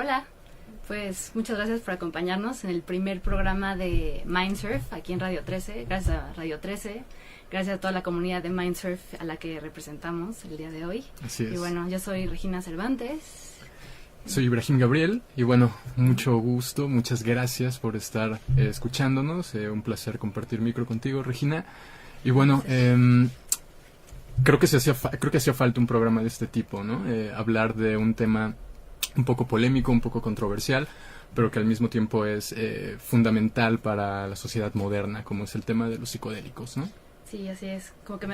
Hola, pues muchas gracias por acompañarnos en el primer programa de Mindsurf aquí en Radio 13. Gracias a Radio 13, gracias a toda la comunidad de Mindsurf a la que representamos el día de hoy. Así es. Y bueno, yo soy Regina Cervantes. Soy Ibrahim Gabriel y bueno, mucho gusto, muchas gracias por estar escuchándonos. Un placer compartir micro contigo, Regina. Y bueno, creo que hacía falta un programa de este tipo, ¿no? Hablar de un tema un poco polémico, un poco controversial, pero que al mismo tiempo es fundamental para la sociedad moderna, como es el tema de los psicodélicos, ¿no? Sí, así es. Como que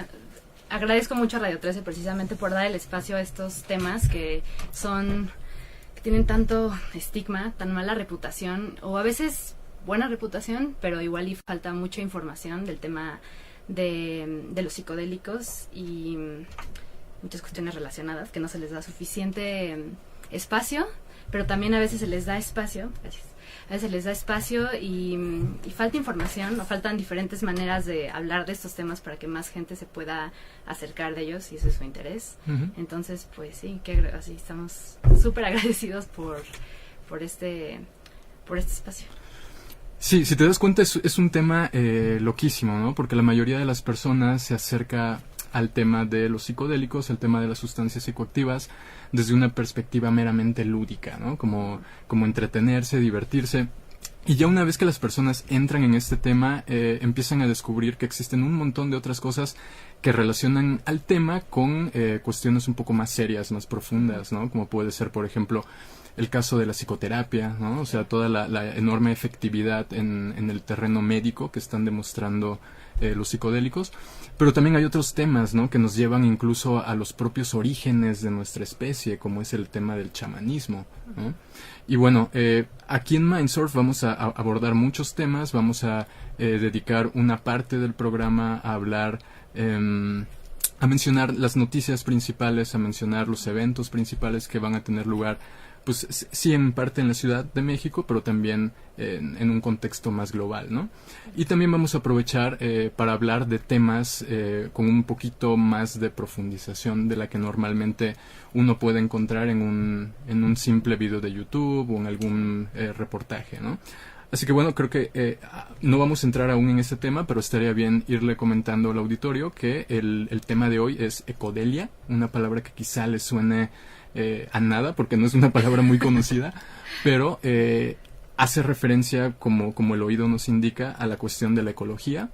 agradezco mucho a Radio 13 precisamente por dar el espacio a estos temas que tienen tanto estigma, tan mala reputación, o a veces buena reputación, pero igual y falta mucha información del tema de los psicodélicos y muchas cuestiones relacionadas que no se les da suficiente espacio, pero también a veces se les da espacio, a veces les da espacio y falta información, o faltan diferentes maneras de hablar de estos temas para que más gente se pueda acercar de ellos, y ese es su interés. Uh-huh. Entonces, pues sí, así estamos súper agradecidos por este espacio. Sí, si te das cuenta es un tema loquísimo, ¿no? Porque la mayoría de las personas se acerca al tema de los psicodélicos, al tema de las sustancias psicoactivas, desde una perspectiva meramente lúdica, ¿no? Como entretenerse, divertirse. Y ya una vez que las personas entran en este tema, empiezan a descubrir que existen un montón de otras cosas que relacionan al tema con cuestiones un poco más serias, más profundas, ¿no? Como puede ser, por ejemplo, el caso de la psicoterapia, ¿no? O sea, toda la enorme efectividad en el terreno médico que están demostrando los psicodélicos. Pero también hay otros temas, ¿no? Que nos llevan incluso a los propios orígenes de nuestra especie, como es el tema del chamanismo, ¿no? Y bueno, aquí en Mindsurf vamos a abordar muchos temas, vamos a dedicar una parte del programa a hablar, a mencionar las noticias principales, a mencionar los eventos principales que van a tener lugar, pues sí, en parte en la Ciudad de México, pero también en un contexto más global, ¿no? Y también vamos a aprovechar para hablar de temas con un poquito más de profundización de la que normalmente uno puede encontrar en un simple video de YouTube o en algún reportaje, ¿no? Así que bueno, creo que no vamos a entrar aún en ese tema, pero estaría bien irle comentando al auditorio que el tema de hoy es ecodelia, una palabra que quizá le suene a nada, porque no es una palabra muy conocida, pero hace referencia, como el oído nos indica, a la cuestión de la ecología,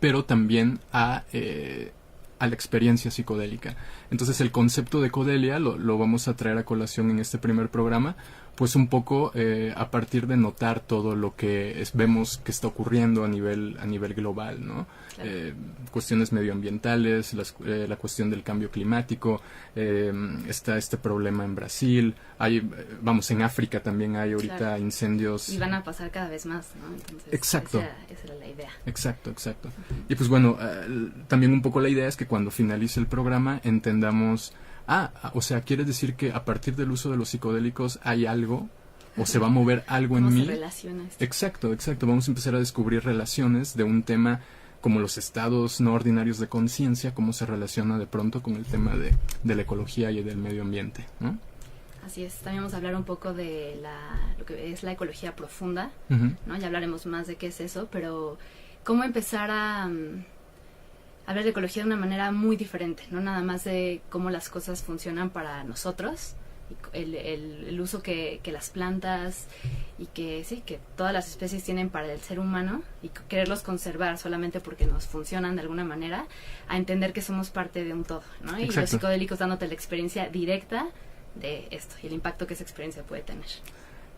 pero también a la experiencia psicodélica. Entonces el concepto de ecodelia lo vamos a traer a colación en este primer programa, pues un poco a partir de notar todo lo que vemos que está ocurriendo a nivel global, ¿no? Claro. Cuestiones medioambientales, la cuestión del cambio climático, está este problema en Brasil, en África también hay ahorita, claro, incendios. Y van a pasar cada vez más, ¿no? Entonces, exacto. Esa era la idea. Exacto. Uh-huh. Y pues bueno, también un poco la idea es que cuando finalice el programa entendamos, o sea, quiere decir que a partir del uso de los psicodélicos hay algo, o se va a mover algo en mí. Relaciones. Exacto. Vamos a empezar a descubrir relaciones de un tema como los estados no ordinarios de conciencia, cómo se relaciona de pronto con el tema de la ecología y del medio ambiente, ¿no? Así es, también vamos a hablar un poco de lo que es la ecología profunda, uh-huh, ¿no? Ya hablaremos más de qué es eso, pero cómo empezar a hablar de ecología de una manera muy diferente, no nada más de cómo las cosas funcionan para nosotros, el uso que las plantas y que todas las especies tienen para el ser humano, y quererlos conservar solamente porque nos funcionan de alguna manera, a entender que somos parte de un todo, ¿no? Exacto. Y los psicodélicos dándote la experiencia directa de esto y el impacto que esa experiencia puede tener.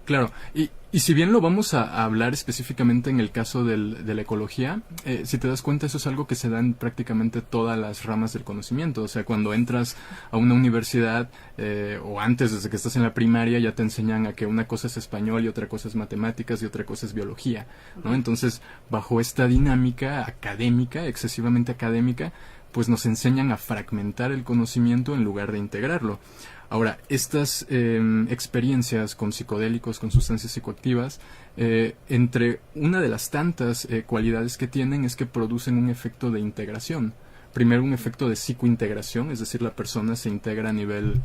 Claro, y si bien lo vamos a hablar específicamente en el caso de la ecología, si te das cuenta, eso es algo que se da en prácticamente todas las ramas del conocimiento. O sea, cuando entras a una universidad, o antes, desde que estás en la primaria, ya te enseñan a que una cosa es español y otra cosa es matemáticas y otra cosa es biología, ¿no? Entonces, bajo esta dinámica académica, excesivamente académica, pues nos enseñan a fragmentar el conocimiento en lugar de integrarlo. Ahora, estas experiencias con psicodélicos, con sustancias psicoactivas, entre una de las tantas cualidades que tienen es que producen un efecto de integración. primero un efecto de psicointegración, es decir, la persona se integra a nivel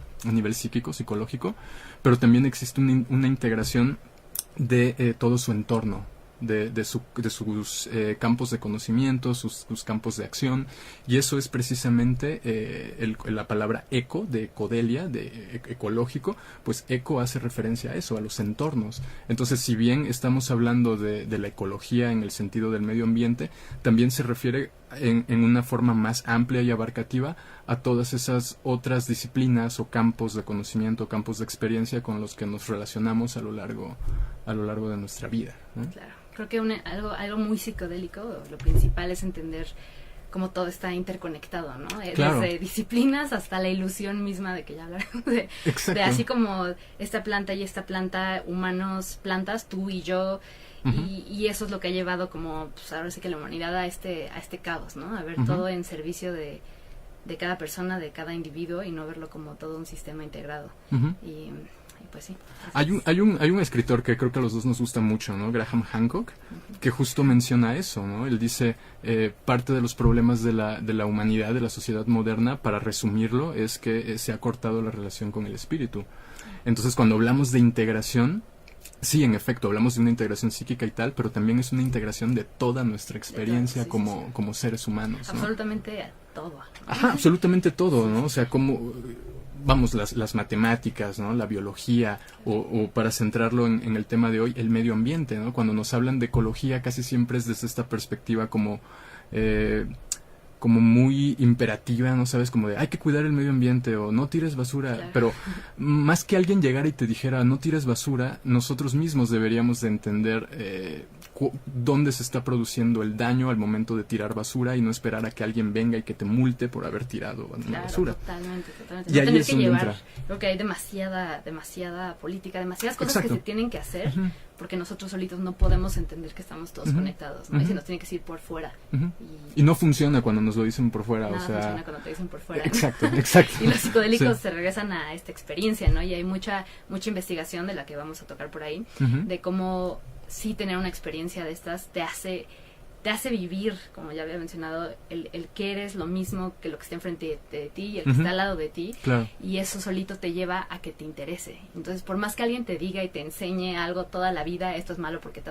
psíquico, psicológico, pero también existe una integración de todo su entorno, de sus campos de conocimiento, sus campos de acción, y eso es precisamente la palabra eco, de ecodelia, de ecológico, pues eco hace referencia a eso, a los entornos. Entonces, si bien estamos hablando de la ecología en el sentido del medio ambiente, también se refiere en una forma más amplia y abarcativa a todas esas otras disciplinas o campos de conocimiento, campos de experiencia con los que nos relacionamos a lo largo de nuestra vida, ¿no? Claro. Creo que algo muy psicodélico, lo principal es entender cómo todo está interconectado, ¿no? Claro. Desde disciplinas hasta la ilusión misma de que ya hablaremos de así como esta planta y esta planta, humanos, plantas, tú y yo, y eso es lo que ha llevado como, pues ahora sí que la humanidad a este caos, ¿no? A ver todo en servicio de cada persona, de cada individuo, y no verlo como todo un sistema integrado. Y pues sí. Hay un escritor que creo que a los dos nos gusta mucho, ¿no? Graham Hancock, que justo menciona eso, ¿no? Él dice, parte de los problemas de la humanidad, de la sociedad moderna, para resumirlo, es que se ha cortado la relación con el espíritu. Entonces, cuando hablamos de integración, sí, en efecto, hablamos de una integración psíquica y tal, pero también es una integración de toda nuestra experiencia como seres humanos, ¿no? Absolutamente todo. Ajá, absolutamente todo, ¿no? O sea, como... vamos, las matemáticas, ¿no? La biología, o para centrarlo en el tema de hoy, el medio ambiente, ¿no? Cuando nos hablan de ecología, casi siempre es desde esta perspectiva como muy imperativa, ¿no? Sabes, como de hay que cuidar el medio ambiente o no tires basura, claro. Pero más que alguien llegara y te dijera no tires basura, nosotros mismos deberíamos de entender dónde se está produciendo el daño al momento de tirar basura y no esperar a que alguien venga y que te multe por haber tirado una basura. Totalmente. Y ahí es donde entra. Creo que hay demasiada política, demasiadas cosas que se tienen que hacer, porque nosotros solitos no podemos entender que estamos todos conectados, ¿no? Y se nos tiene que decir por fuera. Y no funciona cuando nos lo dicen por fuera, Nada o sea... funciona cuando te dicen por fuera. Exacto. Y los psicodélicos se regresan a esta experiencia, ¿no? Y hay mucha investigación de la que vamos a tocar por ahí, de cómo sí tener una experiencia de estas te hace vivir, como ya había mencionado, el que eres lo mismo que lo que está enfrente de ti y el que está al lado de ti. Claro. Y eso solito te lleva a que te interese. Entonces, por más que alguien te diga y te enseñe algo toda la vida, esto es malo porque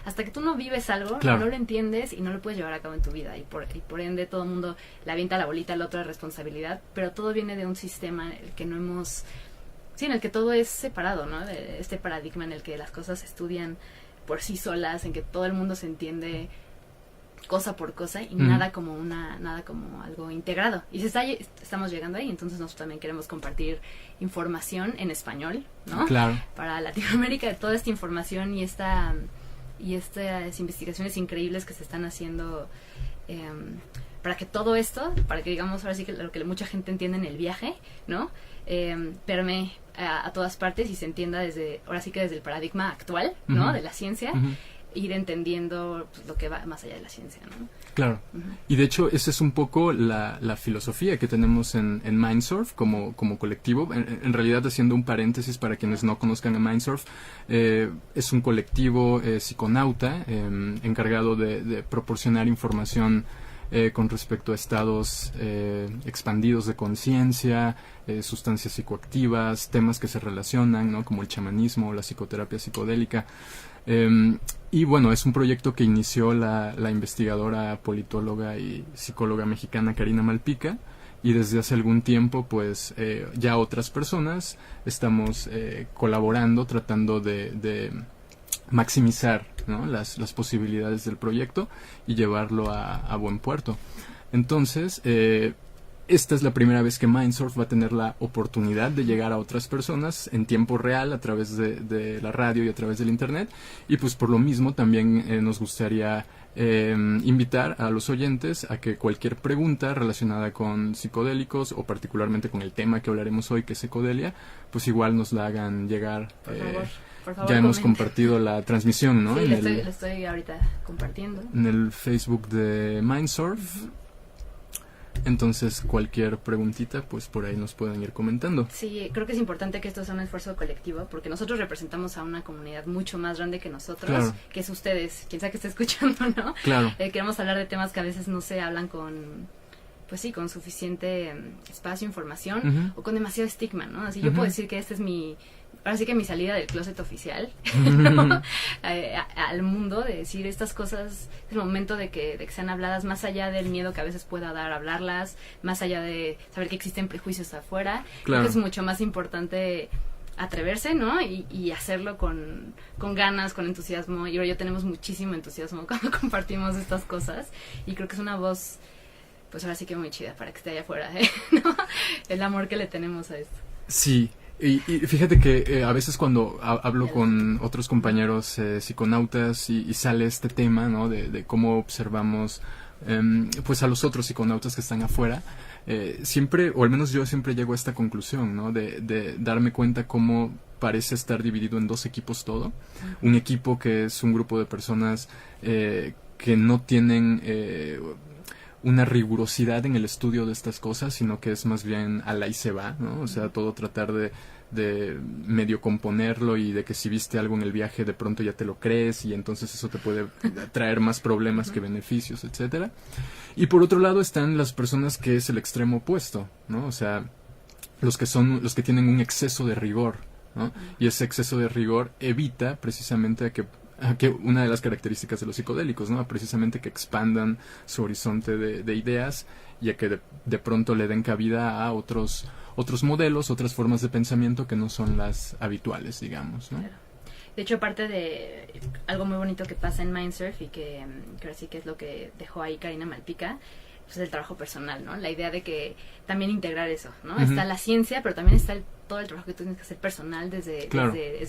hasta que tú no vives algo, no lo entiendes y no lo puedes llevar a cabo en tu vida. Y por ende todo el mundo le avienta la bolita al otro de responsabilidad, pero todo viene de un sistema en el que no hemos... Sí, en el que todo es separado, ¿no? De este paradigma en el que las cosas se estudian por sí solas, en que todo el mundo se entiende cosa por cosa y nada como algo integrado. Y estamos llegando ahí, entonces nosotros también queremos compartir información en español, ¿no? Claro. Para Latinoamérica, de toda esta información y estas investigaciones increíbles que se están haciendo, para que todo esto, para que digamos ahora sí que lo que mucha gente entiende en el viaje, ¿no? Permee a todas partes y se entienda desde el paradigma actual, ¿no? De la ciencia, ir entendiendo pues, lo que va más allá de la ciencia, ¿no? Claro. Y de hecho esa es un poco la filosofía que tenemos en Mindsurf como colectivo. En realidad, haciendo un paréntesis para quienes no conozcan a Mindsurf, es un colectivo psiconauta encargado de proporcionar información con respecto a estados expandidos de conciencia, sustancias psicoactivas, temas que se relacionan, ¿no? Como el chamanismo, la psicoterapia psicodélica. Y bueno, es un proyecto que inició la investigadora, politóloga y psicóloga mexicana Karina Malpica, y desde hace algún tiempo pues ya otras personas estamos colaborando, tratando de maximizar, ¿no? las posibilidades del proyecto y llevarlo a buen puerto. Entonces, esta es la primera vez que Mindsurf va a tener la oportunidad de llegar a otras personas en tiempo real a través de la radio y a través del internet, y pues por lo mismo también nos gustaría invitar a los oyentes a que cualquier pregunta relacionada con psicodélicos o particularmente con el tema que hablaremos hoy, que es psicodelia, pues igual nos la hagan llegar. Por favor, ya hemos compartido la transmisión, ¿no? Sí, lo estoy ahorita compartiendo. En el Facebook de Mindsurf. Entonces, cualquier preguntita, pues por ahí nos pueden ir comentando. Sí, creo que es importante que esto sea un esfuerzo colectivo, porque nosotros representamos a una comunidad mucho más grande que nosotros, claro, que es ustedes, quien sea que esté escuchando, ¿no? Claro. Queremos hablar de temas que a veces no se hablan con pues sí, con suficiente espacio, información, o con demasiado estigma, ¿no? Así yo puedo decir que este es ahora sí que mi salida del closet oficial, ¿no? Al mundo, de decir estas cosas, es el momento de que sean habladas, más allá del miedo que a veces pueda dar hablarlas, más allá de saber que existen prejuicios afuera. Creo que es mucho más importante atreverse, ¿no? Y hacerlo con ganas, con entusiasmo. Y ahora yo tenemos muchísimo entusiasmo cuando compartimos estas cosas, y creo que es una voz, pues ahora sí que muy chida para que esté allá afuera, ¿no? El amor que le tenemos a esto. Sí. Y fíjate que a veces cuando hablo con otros compañeros psiconautas y sale este tema, ¿no? De cómo observamos pues a los otros psiconautas que están afuera, siempre, o al menos yo siempre llego a esta conclusión, ¿no? De darme cuenta cómo parece estar dividido en dos equipos todo. Un equipo que es un grupo de personas que no tienen una rigurosidad en el estudio de estas cosas, sino que es más bien al ahí se va, ¿no? O sea, todo tratar de medio componerlo, y de que si viste algo en el viaje de pronto ya te lo crees, y entonces eso te puede traer más problemas que beneficios, etcétera. Y por otro lado están las personas que es el extremo opuesto, ¿no? O sea, los que tienen un exceso de rigor, ¿no? Y ese exceso de rigor evita precisamente a que una de las características de los psicodélicos, ¿no? Precisamente que expandan su horizonte de ideas, y a que de pronto le den cabida a otros modelos, otras formas de pensamiento que no son las habituales, digamos, ¿no? Claro. De hecho, aparte de algo muy bonito que pasa en Mindsurf, y que ahora sí que es lo que dejó ahí Karina Malpica, pues el trabajo personal, ¿no? La idea de que también integrar eso, ¿no? Está la ciencia, pero también está todo el trabajo que tú tienes que hacer personal desde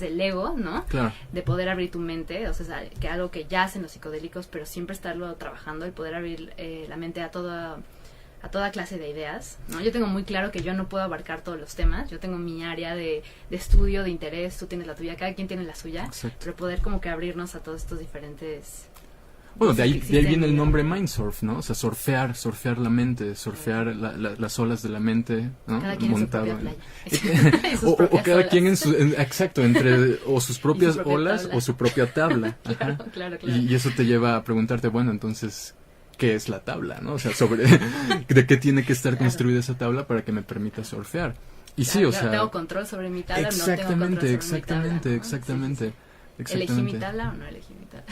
el ego, ¿no? Claro. De poder abrir tu mente, o sea, que algo que ya hacen los psicodélicos, pero siempre estarlo trabajando, y poder abrir la mente a toda clase de ideas, ¿no? Yo tengo muy claro que yo no puedo abarcar todos los temas. Yo tengo mi área de estudio, de interés, tú tienes la tuya, cada quien tiene la suya. Exacto. Pero poder como que abrirnos a todos estos diferentes... Bueno, de ahí viene el nombre Mindsurf, ¿no? O sea, surfear la mente, las olas de la mente, ¿no? Cada quien montado en su propia playa. o cada quien exacto, entre o sus propias olas tabla. O su propia tabla. Claro. Y eso te lleva a preguntarte, bueno, entonces, ¿qué es la tabla, no? O sea, de qué tiene que estar construida esa tabla para que me permita surfear. Y sí, o sea... ¿Tengo control sobre mi tabla o no tengo control sobre exactamente, mi tabla? Exactamente. ¿Elegí mi tabla o no elegí mi tabla?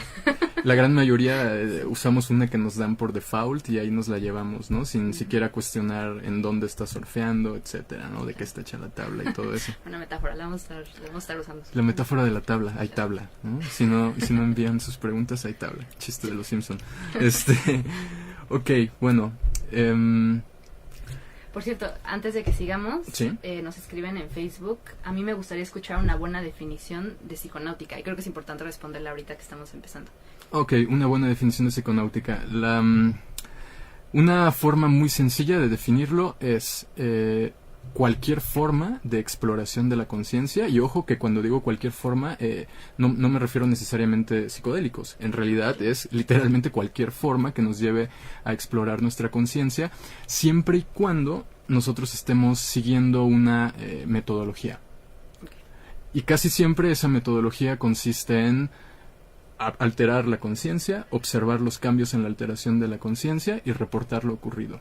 La gran mayoría usamos una que nos dan por default, y ahí nos la llevamos, ¿no? Sin siquiera cuestionar en dónde está surfeando, etcétera, ¿no? De qué está hecha la tabla y todo eso. Una metáfora, la vamos a estar usando. La metáfora de la tabla, hay tabla, ¿no? Si no envían sus preguntas, hay tabla. Chiste de los Simpson. Ok, bueno. Por cierto, antes de que sigamos, ¿sí? Nos escriben en Facebook. A mí me gustaría escuchar una buena definición de psiconáutica, y creo que es importante responderla ahorita que estamos empezando. Ok, una buena definición de psiconáutica. Una forma muy sencilla de definirlo es cualquier forma de exploración de la conciencia, y ojo que cuando digo cualquier forma, no me refiero necesariamente a psicodélicos. En realidad es literalmente cualquier forma que nos lleve a explorar nuestra conciencia, siempre y cuando nosotros estemos siguiendo una metodología. Okay. Y casi siempre esa metodología consiste en alterar la conciencia, observar los cambios en la alteración de la conciencia y reportar lo ocurrido.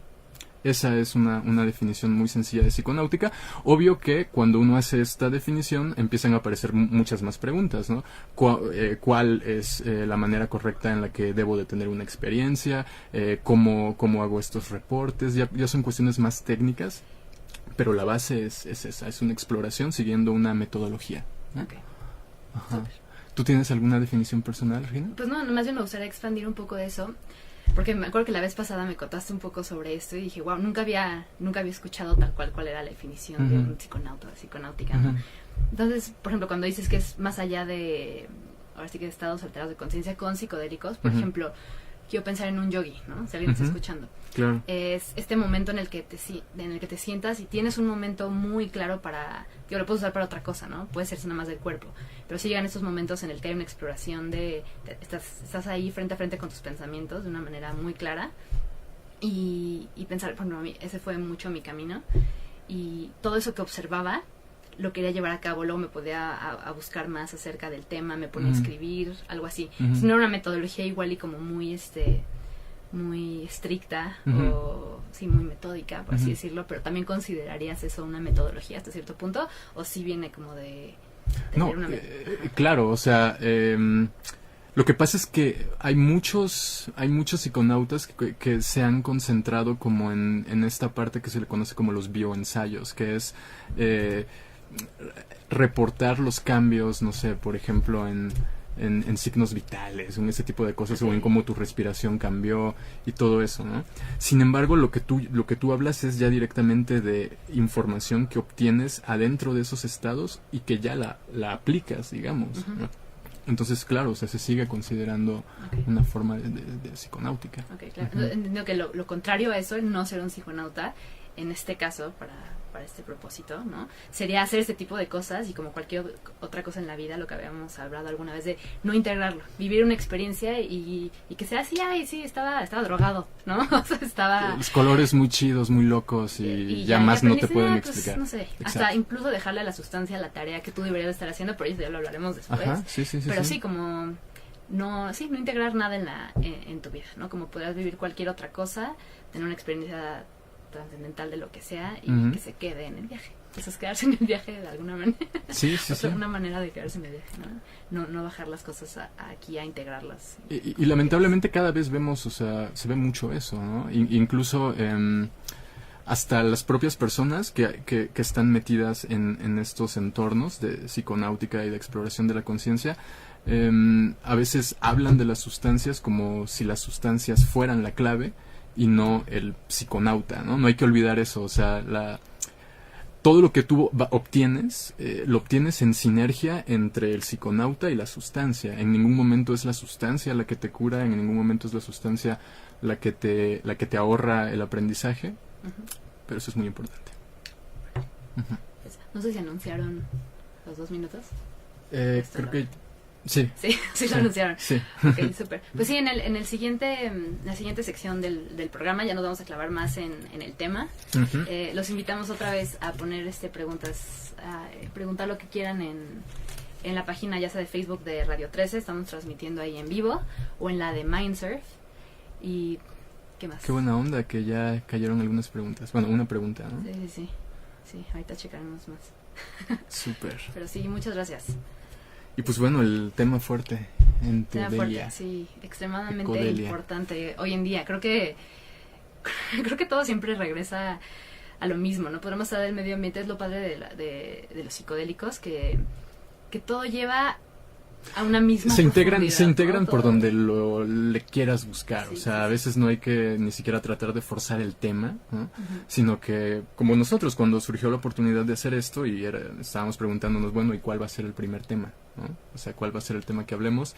Esa es una definición muy sencilla de psiconáutica. Obvio que cuando uno hace esta definición empiezan a aparecer muchas más preguntas, ¿no? ¿Cuál es la manera correcta en la que debo de tener una experiencia? ¿Cómo hago estos reportes? Ya son cuestiones más técnicas, pero la base es esa, es una exploración siguiendo una metodología, ¿no? Okay. Ajá. ¿Tú tienes alguna definición personal, Regina? Pues no, más bien me gustaría expandir un poco de eso, porque me acuerdo que la vez pasada me contaste un poco sobre esto y dije, wow, nunca había escuchado tal cuál era la definición de un psiconauta, de psiconáutica, ¿no? Entonces, por ejemplo, cuando dices que es más allá de, ahora sí que de estados alterados de conciencia con psicodélicos, por ejemplo, quiero pensar en un yogi, ¿no? Si alguien está escuchando. Claro. Es este momento en el que te sientas y tienes un momento muy claro yo lo puedo usar para otra cosa, ¿no? Puede ser nada más del cuerpo. Pero sí llegan estos momentos en el que hay una exploración estás ahí frente a frente con tus pensamientos de una manera muy clara. Y pensar, por ejemplo, ese fue mucho mi camino. Y todo eso que observaba lo quería llevar a cabo, luego me podía a buscar más acerca del tema, me ponía a escribir, algo así. No era una metodología igual y como muy muy estricta Ujú. o sí muy metódica, por así decirlo, pero también considerarías eso una metodología hasta cierto punto, o si viene como de No, tener una claro, o sea, lo que pasa es que hay muchos psiconautas que se han concentrado como en esta parte que se le conoce como los bioensayos, que es reportar los cambios, no sé, por ejemplo, en signos vitales, en ese tipo de cosas, o en cómo tu respiración cambió y todo eso, ¿no? Sin embargo, lo que tú hablas es ya directamente de información que obtienes adentro de esos estados y que ya la aplicas, digamos, ¿no? Entonces, claro, o sea, se sigue considerando una forma de psiconáutica. Ok, claro. Entiendo que lo contrario a eso, el no ser un psiconauta, en este caso, para este propósito, ¿no? Sería hacer este tipo de cosas y como cualquier otra cosa en la vida, lo que habíamos hablado alguna vez, de no integrarlo, vivir una experiencia y que sea así, ay, sí, estaba drogado, ¿no? O sea, estaba... Los colores muy chidos, muy locos y ya más no te pueden explicar. Pues, no sé, Exacto. hasta incluso dejarle a la sustancia la tarea que tú deberías estar haciendo, pero eso ya lo hablaremos después. Ajá, sí, pero sí, como... no integrar nada en tu vida, ¿no? Como podrás vivir cualquier otra cosa, tener una experiencia trascendental de lo que sea y que se quede en el viaje. Eso es quedarse en el viaje de alguna manera. Sí. Una manera de quedarse en el viaje, no bajar las cosas aquí a integrarlas. Y lamentablemente cada vez vemos, o sea, se ve mucho eso, ¿no? Incluso hasta las propias personas que están metidas en estos entornos de psiconáutica y de exploración de la conciencia, a veces hablan de las sustancias como si las sustancias fueran la clave y no el psiconauta, ¿no? No hay que olvidar eso, o sea, todo lo que tú obtienes, lo obtienes en sinergia entre el psiconauta y la sustancia. En ningún momento es la sustancia la que te cura, en ningún momento es la sustancia la que te ahorra el aprendizaje, pero eso es muy importante. No sé si anunciaron los 2 minutos. Creo que sí. Sí, lo anunciaron. Sí. Ok, súper. Pues sí, en la siguiente sección del programa ya nos vamos a clavar más en el tema. Los invitamos otra vez a poner preguntas, a preguntar lo que quieran en la página ya sea de Facebook de Radio 13, estamos transmitiendo ahí en vivo, o en la de Mindsurf. Y ¿qué más? Qué buena onda que ya cayeron algunas preguntas. Bueno, una pregunta, ¿no? Sí, ahorita checaremos más. Súper. Pero sí, muchas gracias. Y pues bueno, el tema fuerte, enteodelia. Sí, extremadamente Ecodelia. importante hoy en día. Creo que todo siempre regresa a lo mismo, ¿no? Podemos hablar del medio ambiente, es lo padre de los psicodélicos, que todo lleva a una misma se integran ¿no? por donde le quieras buscar. Sí, o sea, a veces no hay que ni siquiera tratar de forzar el tema, ¿no? Sino que, como nosotros, cuando surgió la oportunidad de hacer esto y estábamos preguntándonos, bueno, ¿y cuál va a ser el primer tema? ¿No? O sea, ¿cuál va a ser el tema que hablemos?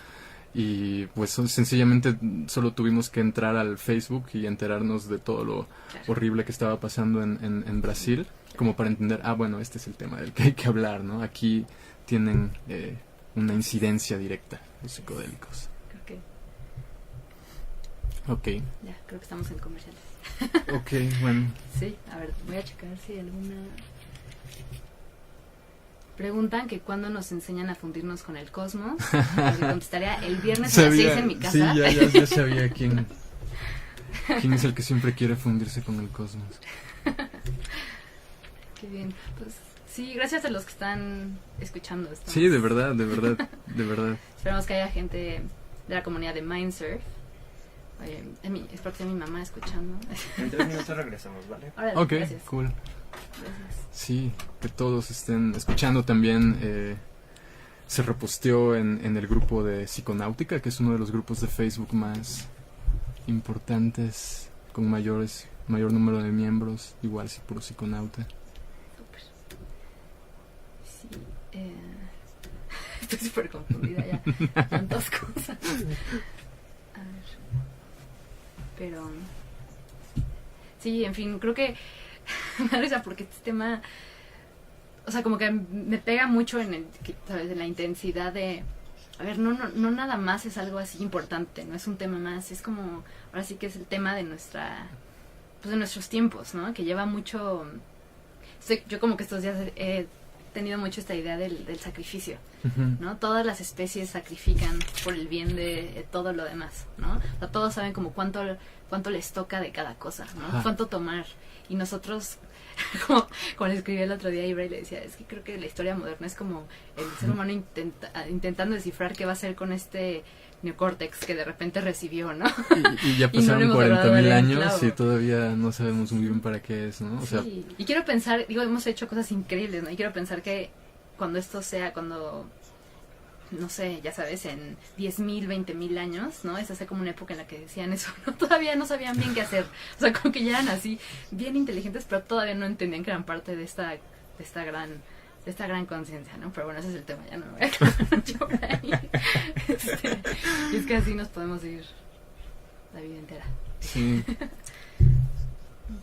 Y pues sencillamente solo tuvimos que entrar al Facebook y enterarnos de todo lo horrible que estaba pasando en Brasil, como para entender, bueno, este es el tema del que hay que hablar, ¿no? Aquí tienen una incidencia directa los psicodélicos. Creo que Ok. ya, creo que estamos en comerciales. Ok, bueno. Sí, a ver, voy a checar si alguna... Preguntan que cuándo nos enseñan a fundirnos con el cosmos. Le contestaría el viernes a las 6 en mi casa. Sí, ya sabía quién es el que siempre quiere fundirse con el cosmos. Qué bien. Pues sí, gracias a los que están escuchando esto. Sí, de verdad. Esperamos que haya gente de la comunidad de Mindsurf. Espero que sea mi mamá escuchando. En 3 minutos regresamos, ¿vale? Órale, Ok, gracias. cool. Gracias. Sí, que todos estén escuchando también. Se reposteó en el grupo de Psiconáutica, que es uno de los grupos de Facebook más importantes, con mayor número de miembros, igual si puro psiconauta. Súper. Sí, estoy súper confundida ya. Tantas cosas. A ver. Pero sí, en fin, creo que me da risa porque este tema, o sea, como que me pega mucho ¿sabes? En la intensidad de, a ver, no nada más es algo así importante, no es un tema más, es como, ahora sí que es el tema de de nuestros tiempos, ¿no? Que lleva mucho, yo como que estos días he tenido mucho esta idea del sacrificio, ¿no? Todas las especies sacrifican por el bien de todo lo demás, ¿no? O sea, todos saben como cuánto cuánto les toca de cada cosa, ¿no? Ajá. Cuánto tomar. Y nosotros, como le escribí el otro día a Ibra y le decía, es que creo que la historia moderna es como el ser humano intentando descifrar qué va a hacer con este neocórtex que de repente recibió, ¿no? Y ya Y no pasaron le hemos 40.000 logrado dar el años clavo. y todavía no sabemos muy bien para qué es, ¿no? O sea, Sí, y quiero pensar, digo, hemos hecho cosas increíbles, ¿no? Y quiero pensar que cuando esto sea, no sé, ya sabes, en 10.000, 20.000 años, ¿no? Esa es como una época en la que decían eso, ¿no? Todavía no sabían bien qué hacer. O sea, como que ya eran así, bien inteligentes, pero todavía no entendían que eran parte de esta gran conciencia, ¿no? Pero bueno, ese es el tema, ya no me voy a quedar mucho por ahí. Y es que así nos podemos ir la vida entera. sí.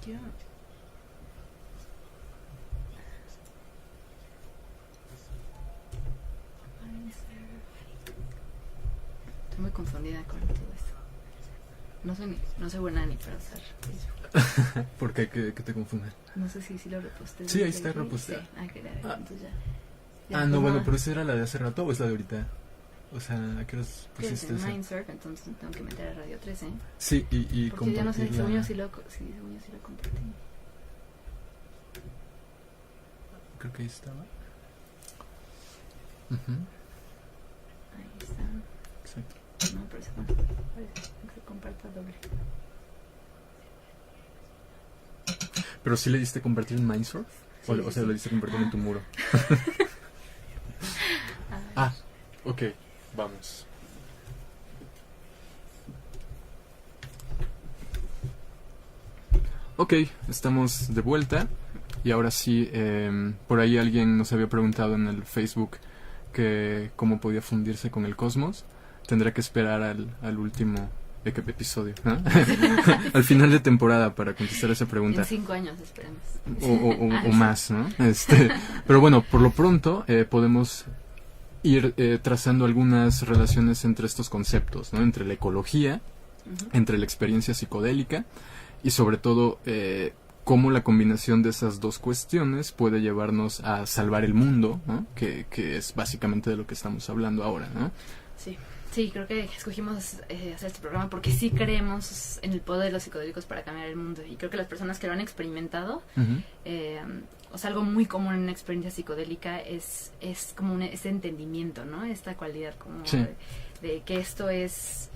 Yo... Estoy muy confundida con todo esto. No soy buena ni para usar Facebook. ¿Por qué? ¿Qué te confunde? No sé si lo reposté. Sí, ahí está reposteado. Sí. Ah, claro. Entonces ya. No, como- bueno, pero esa era la de hace rato o es la de ahorita. O sea, ¿a qué horas que es pusiste en esa? Mindsurf, entonces tengo que meter a Radio 13. Sí, y Porque ya no sé, compartirla. según yo sí lo compartí. Creo que ahí estaba. Ujú, Ahí está. exacto. No, pero se comparta doble. ¿Pero sí le diste compartir en Mindsurf? Sí, O sea, sí. le diste compartir en tu muro. Ah, ok, vamos. Ok, estamos de vuelta. Y ahora sí, por ahí alguien nos había preguntado en el Facebook que cómo podía fundirse con el cosmos. Tendrá que esperar al último episodio, ¿no? Al final de temporada para contestar esa pregunta. En 5 años, esperemos. O más, ¿no? Pero bueno, por lo pronto podemos ir trazando algunas relaciones entre estos conceptos, ¿no? Entre la ecología, Ujú. entre la experiencia psicodélica y sobre todo cómo la combinación de esas dos cuestiones puede llevarnos a salvar el mundo, ¿no? Que es básicamente de lo que estamos hablando ahora, ¿no? Sí, creo que escogimos hacer este programa porque sí creemos en el poder de los psicodélicos para cambiar el mundo. Y creo que las personas que lo han experimentado, Ujú. o sea, algo muy común en una experiencia psicodélica es como ese entendimiento, ¿no? Esta cualidad como Sí. de que eso es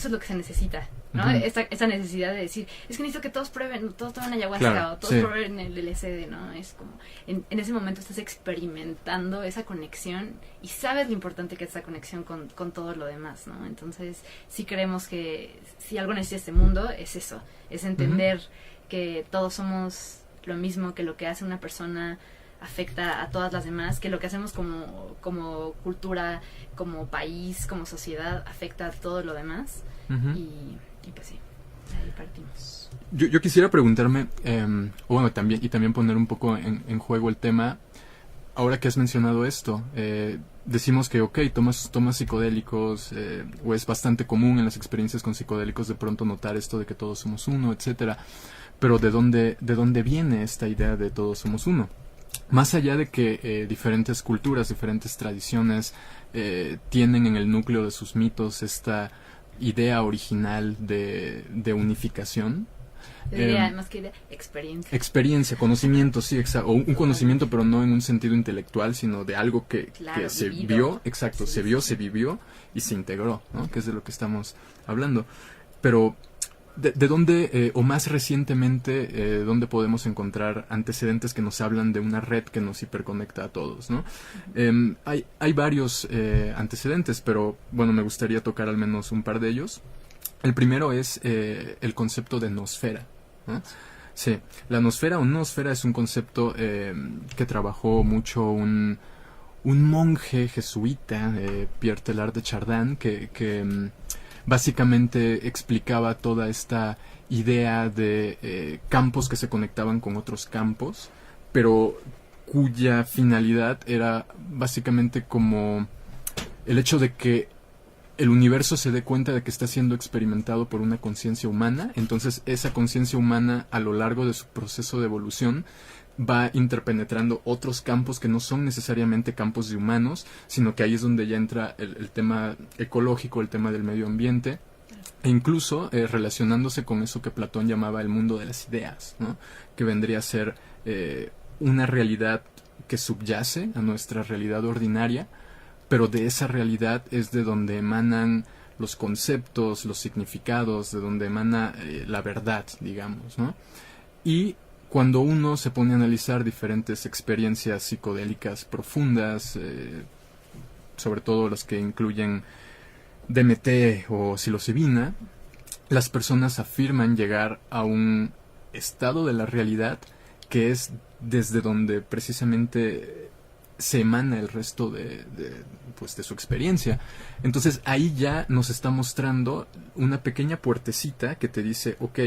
lo que se necesita, ¿no? Ujú. Esta necesidad de decir, es que necesito que todos tomen ayahuasca Claro, o todos sí. prueben el LSD, ¿no? Es como, en ese momento estás experimentando esa conexión y sabes lo importante que es esa conexión con todo lo demás, ¿no? Entonces, sí creemos que si algo necesita este mundo es eso, es entender que todos somos lo mismo, que lo que hace una persona afecta a todas las demás, que lo que hacemos como cultura, como país, como sociedad, afecta a todo lo demás. Ujú. Y pues sí, de ahí partimos. Yo quisiera preguntarme, o bueno, también poner un poco en juego el tema. Ahora que has mencionado esto, decimos que, ok, tomas psicodélicos, o es bastante común en las experiencias con psicodélicos de pronto notar esto de que todos somos uno, etcétera. Pero ¿de dónde viene esta idea de todos somos uno? Más allá de que diferentes culturas, diferentes tradiciones tienen en el núcleo de sus mitos esta idea original de unificación. Yo diría, más que idea, Experiencia, conocimiento, sí, exacto. O un conocimiento, pero no en un sentido intelectual, sino de algo que se vivido. vio, exacto, Sí, se vio, sí. se vivió y se integró, ¿no? Que es de lo que estamos hablando. Pero, ¿de dónde, o más recientemente, dónde podemos encontrar antecedentes que nos hablan de una red que nos hiperconecta a todos, ¿no? Hay varios antecedentes, pero, bueno, me gustaría tocar al menos un par de ellos. El primero es el concepto de nosfera, ¿no? Sí, la nosfera o noosfera es un concepto que trabajó mucho un monje jesuita, Pierre Teilhard de Chardin, que básicamente explicaba toda esta idea de campos que se conectaban con otros campos, pero cuya finalidad era básicamente como el hecho de que el universo se dé cuenta de que está siendo experimentado por una conciencia humana, entonces esa conciencia humana a lo largo de su proceso de evolución va interpenetrando otros campos que no son necesariamente campos de humanos, sino que ahí es donde ya entra el tema ecológico, el tema del medio ambiente, E incluso relacionándose con eso que Platón llamaba el mundo de las ideas, ¿no? Que vendría a ser una realidad que subyace a nuestra realidad ordinaria, pero de esa realidad es de donde emanan los conceptos, los significados, de donde emana la verdad, digamos, ¿no? Y cuando uno se pone a analizar diferentes experiencias psicodélicas profundas, sobre todo las que incluyen DMT o psilocibina, las personas afirman llegar a un estado de la realidad que es desde donde precisamente se emana el resto de su experiencia. Entonces ahí ya nos está mostrando una pequeña puertecita que te dice, ok,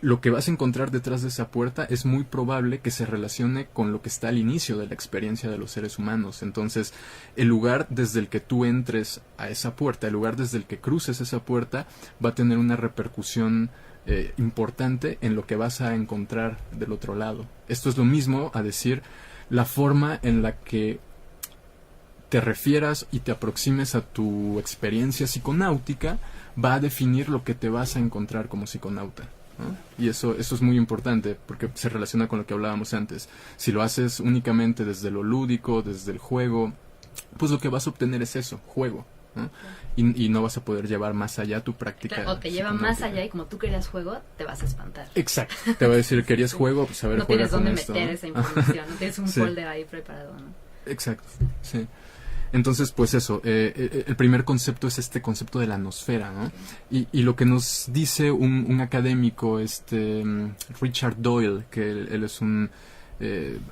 lo que vas a encontrar detrás de esa puerta es muy probable que se relacione con lo que está al inicio de la experiencia de los seres humanos. Entonces, el lugar desde el que tú entres a esa puerta, el lugar desde el que cruces esa puerta, va a tener una repercusión importante en lo que vas a encontrar del otro lado. Esto es lo mismo a decir la forma en la que te refieras y te aproximes a tu experiencia psiconáutica va a definir lo que te vas a encontrar como psiconauta, ¿no? Y eso es muy importante porque se relaciona con lo que hablábamos antes. Si lo haces únicamente desde lo lúdico, desde el juego, pues lo que vas a obtener es eso, juego, ¿no? Y no vas a poder llevar más allá tu práctica. Claro, o te lleva más allá y como tú querías juego, te vas a espantar. Exacto. Te va a decir, querías juego, pues a ver, no juega tienes dónde con esto, meter ¿no? esa información, no tienes un Sí. folder ahí preparado, ¿no? Exacto, sí. Entonces, pues eso, el primer concepto es este concepto de la nosfera, ¿no? Y lo que nos dice un académico, Richard Doyle, que él es un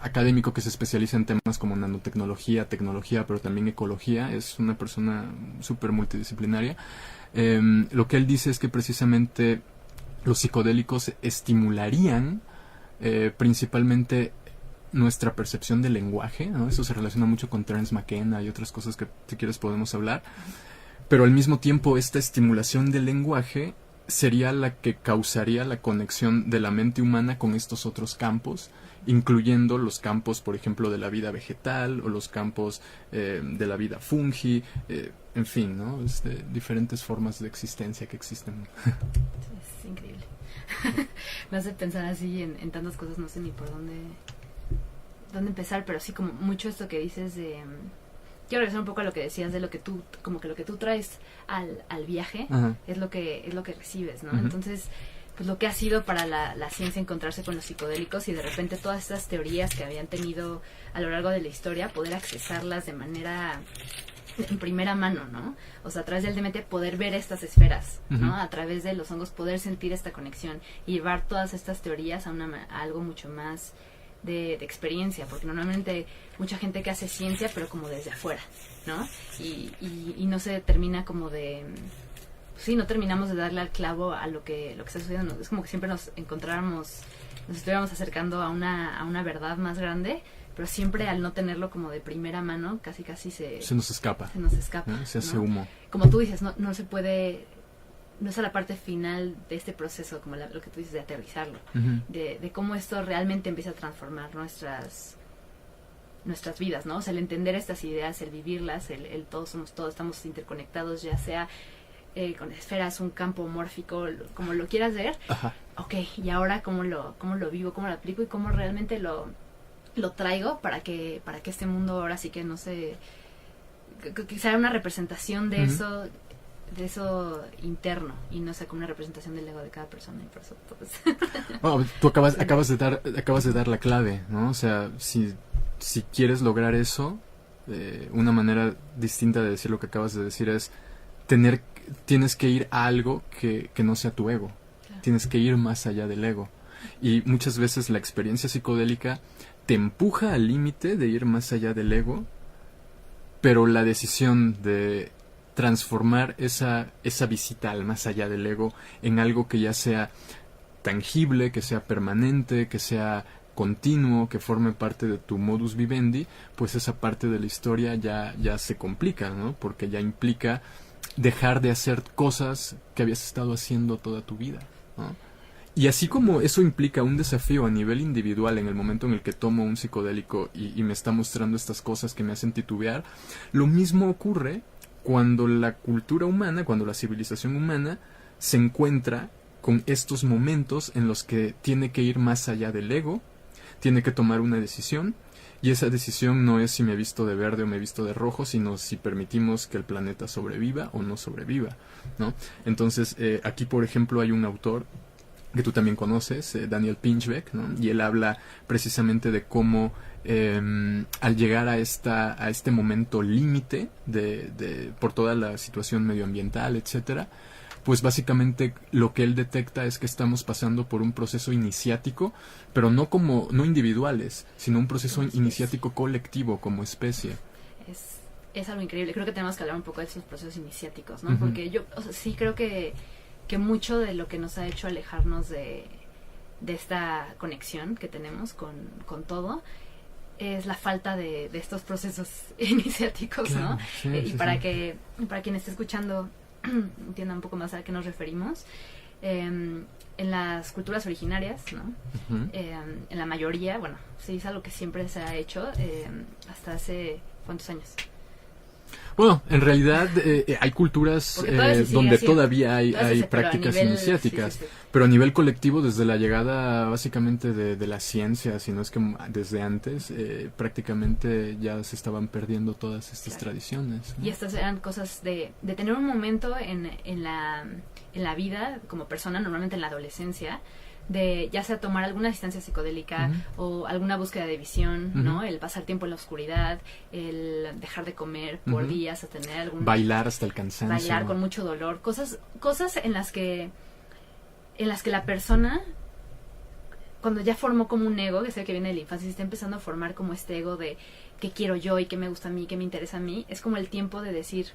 académico que se especializa en temas como nanotecnología, tecnología, pero también ecología, es una persona súper multidisciplinaria. Lo que él dice es que precisamente los psicodélicos estimularían principalmente nuestra percepción del lenguaje, ¿no? Eso se relaciona mucho con Terence McKenna y otras cosas que si quieres podemos hablar, pero al mismo tiempo esta estimulación del lenguaje sería la que causaría la conexión de la mente humana con estos otros campos, incluyendo los campos, por ejemplo, de la vida vegetal o los campos de la vida fungi, en fin, ¿no? Diferentes formas de existencia que existen. Es increíble. Me hace pensar así en tantas cosas, no sé ni por dónde empezar, pero sí como mucho esto que dices de... quiero regresar un poco a lo que decías de lo que tú, como que lo que tú traes al viaje, Ajá. es lo que recibes, ¿no? Ujú. Entonces, pues lo que ha sido para la ciencia encontrarse con los psicodélicos y de repente todas estas teorías que habían tenido a lo largo de la historia, poder accesarlas de manera en primera mano, ¿no? O sea, a través del DMT poder ver estas esferas, ¿no? Ujú. A través de los hongos poder sentir esta conexión y llevar todas estas teorías a algo mucho más de experiencia, porque normalmente mucha gente que hace ciencia, pero como desde afuera, ¿no? Y no se termina como de... Sí, no terminamos de darle al clavo a lo que está sucediendo. Es como que siempre nos estuviéramos acercando a una verdad más grande, pero siempre al no tenerlo como de primera mano, casi Se nos escapa, ¿no? Se hace ¿no? humo. Como tú dices, no se puede... No es a la parte final de este proceso, como lo que tú dices, de aterrizarlo, Ujú. de cómo esto realmente empieza a transformar nuestras vidas, ¿no? O sea, el entender estas ideas, el vivirlas, el todos somos todos, estamos interconectados, ya sea con esferas, un campo mórfico, como lo quieras ver. Ajá. Ok, y ahora cómo lo vivo, cómo lo aplico y cómo realmente lo traigo para que este mundo ahora sí que no se... que sea una representación de Ujú. eso interno y no sea como una representación del ego de cada persona y por eso pues, Oh, tú acabas de dar la clave, ¿no? O sea, si quieres lograr eso, una manera distinta de decir lo que acabas de decir es tienes que ir a algo que no sea tu ego. Claro. Tienes que ir más allá del ego. Y muchas veces la experiencia psicodélica te empuja al límite de ir más allá del ego, pero la decisión de transformar esa visita al más allá del ego en algo que ya sea tangible, que sea permanente, que sea continuo, que forme parte de tu modus vivendi, pues esa parte de la historia ya se complica, ¿no? Porque ya implica dejar de hacer cosas que habías estado haciendo toda tu vida, ¿no? Y así como eso implica un desafío a nivel individual en el momento en el que tomo un psicodélico y me está mostrando estas cosas que me hacen titubear, lo mismo ocurre cuando la cultura humana, cuando la civilización humana se encuentra con estos momentos en los que tiene que ir más allá del ego, tiene que tomar una decisión, y esa decisión no es si me visto de verde o me visto de rojo, sino si permitimos que el planeta sobreviva o no sobreviva, ¿no? Entonces, aquí, por ejemplo, hay un autor que tú también conoces, Daniel Pinchbeck, ¿no? Y él habla precisamente de cómo al llegar a este momento límite por toda la situación medioambiental, etcétera, pues básicamente lo que él detecta es que estamos pasando por un proceso iniciático, pero no individuales, sino un proceso iniciático colectivo como especie. Es algo increíble. Creo que tenemos que hablar un poco de esos procesos iniciáticos, ¿no? Porque yo sí creo que mucho de lo que nos ha hecho alejarnos de esta conexión que tenemos con todo es la falta de estos procesos iniciáticos, claro, ¿no? Sí, Y sí, para sí. para quien esté escuchando entienda un poco más a qué nos referimos. En las culturas originarias, ¿no? En la mayoría, bueno, sí es algo que siempre se ha hecho hasta hace ¿cuántos años? Bueno, en realidad hay culturas donde todavía hay prácticas iniciáticas, pero a nivel colectivo, desde la llegada básicamente de la ciencia, si no es que desde antes, prácticamente ya se estaban perdiendo todas estas tradiciones, ¿no? Y estas eran cosas de tener un momento en la vida como persona, normalmente en la adolescencia, de ya sea tomar alguna distancia psicodélica o alguna búsqueda de visión, ¿no? El pasar tiempo en la oscuridad, el dejar de comer por días, a tener algún... Bailar hasta el cansancio. Bailar con mucho dolor, cosas en las que la persona, cuando ya formó como un ego, que es el que viene de la infancia, y está empezando a formar como este ego de qué quiero yo y qué me gusta a mí, qué me interesa a mí, es como el tiempo de decir...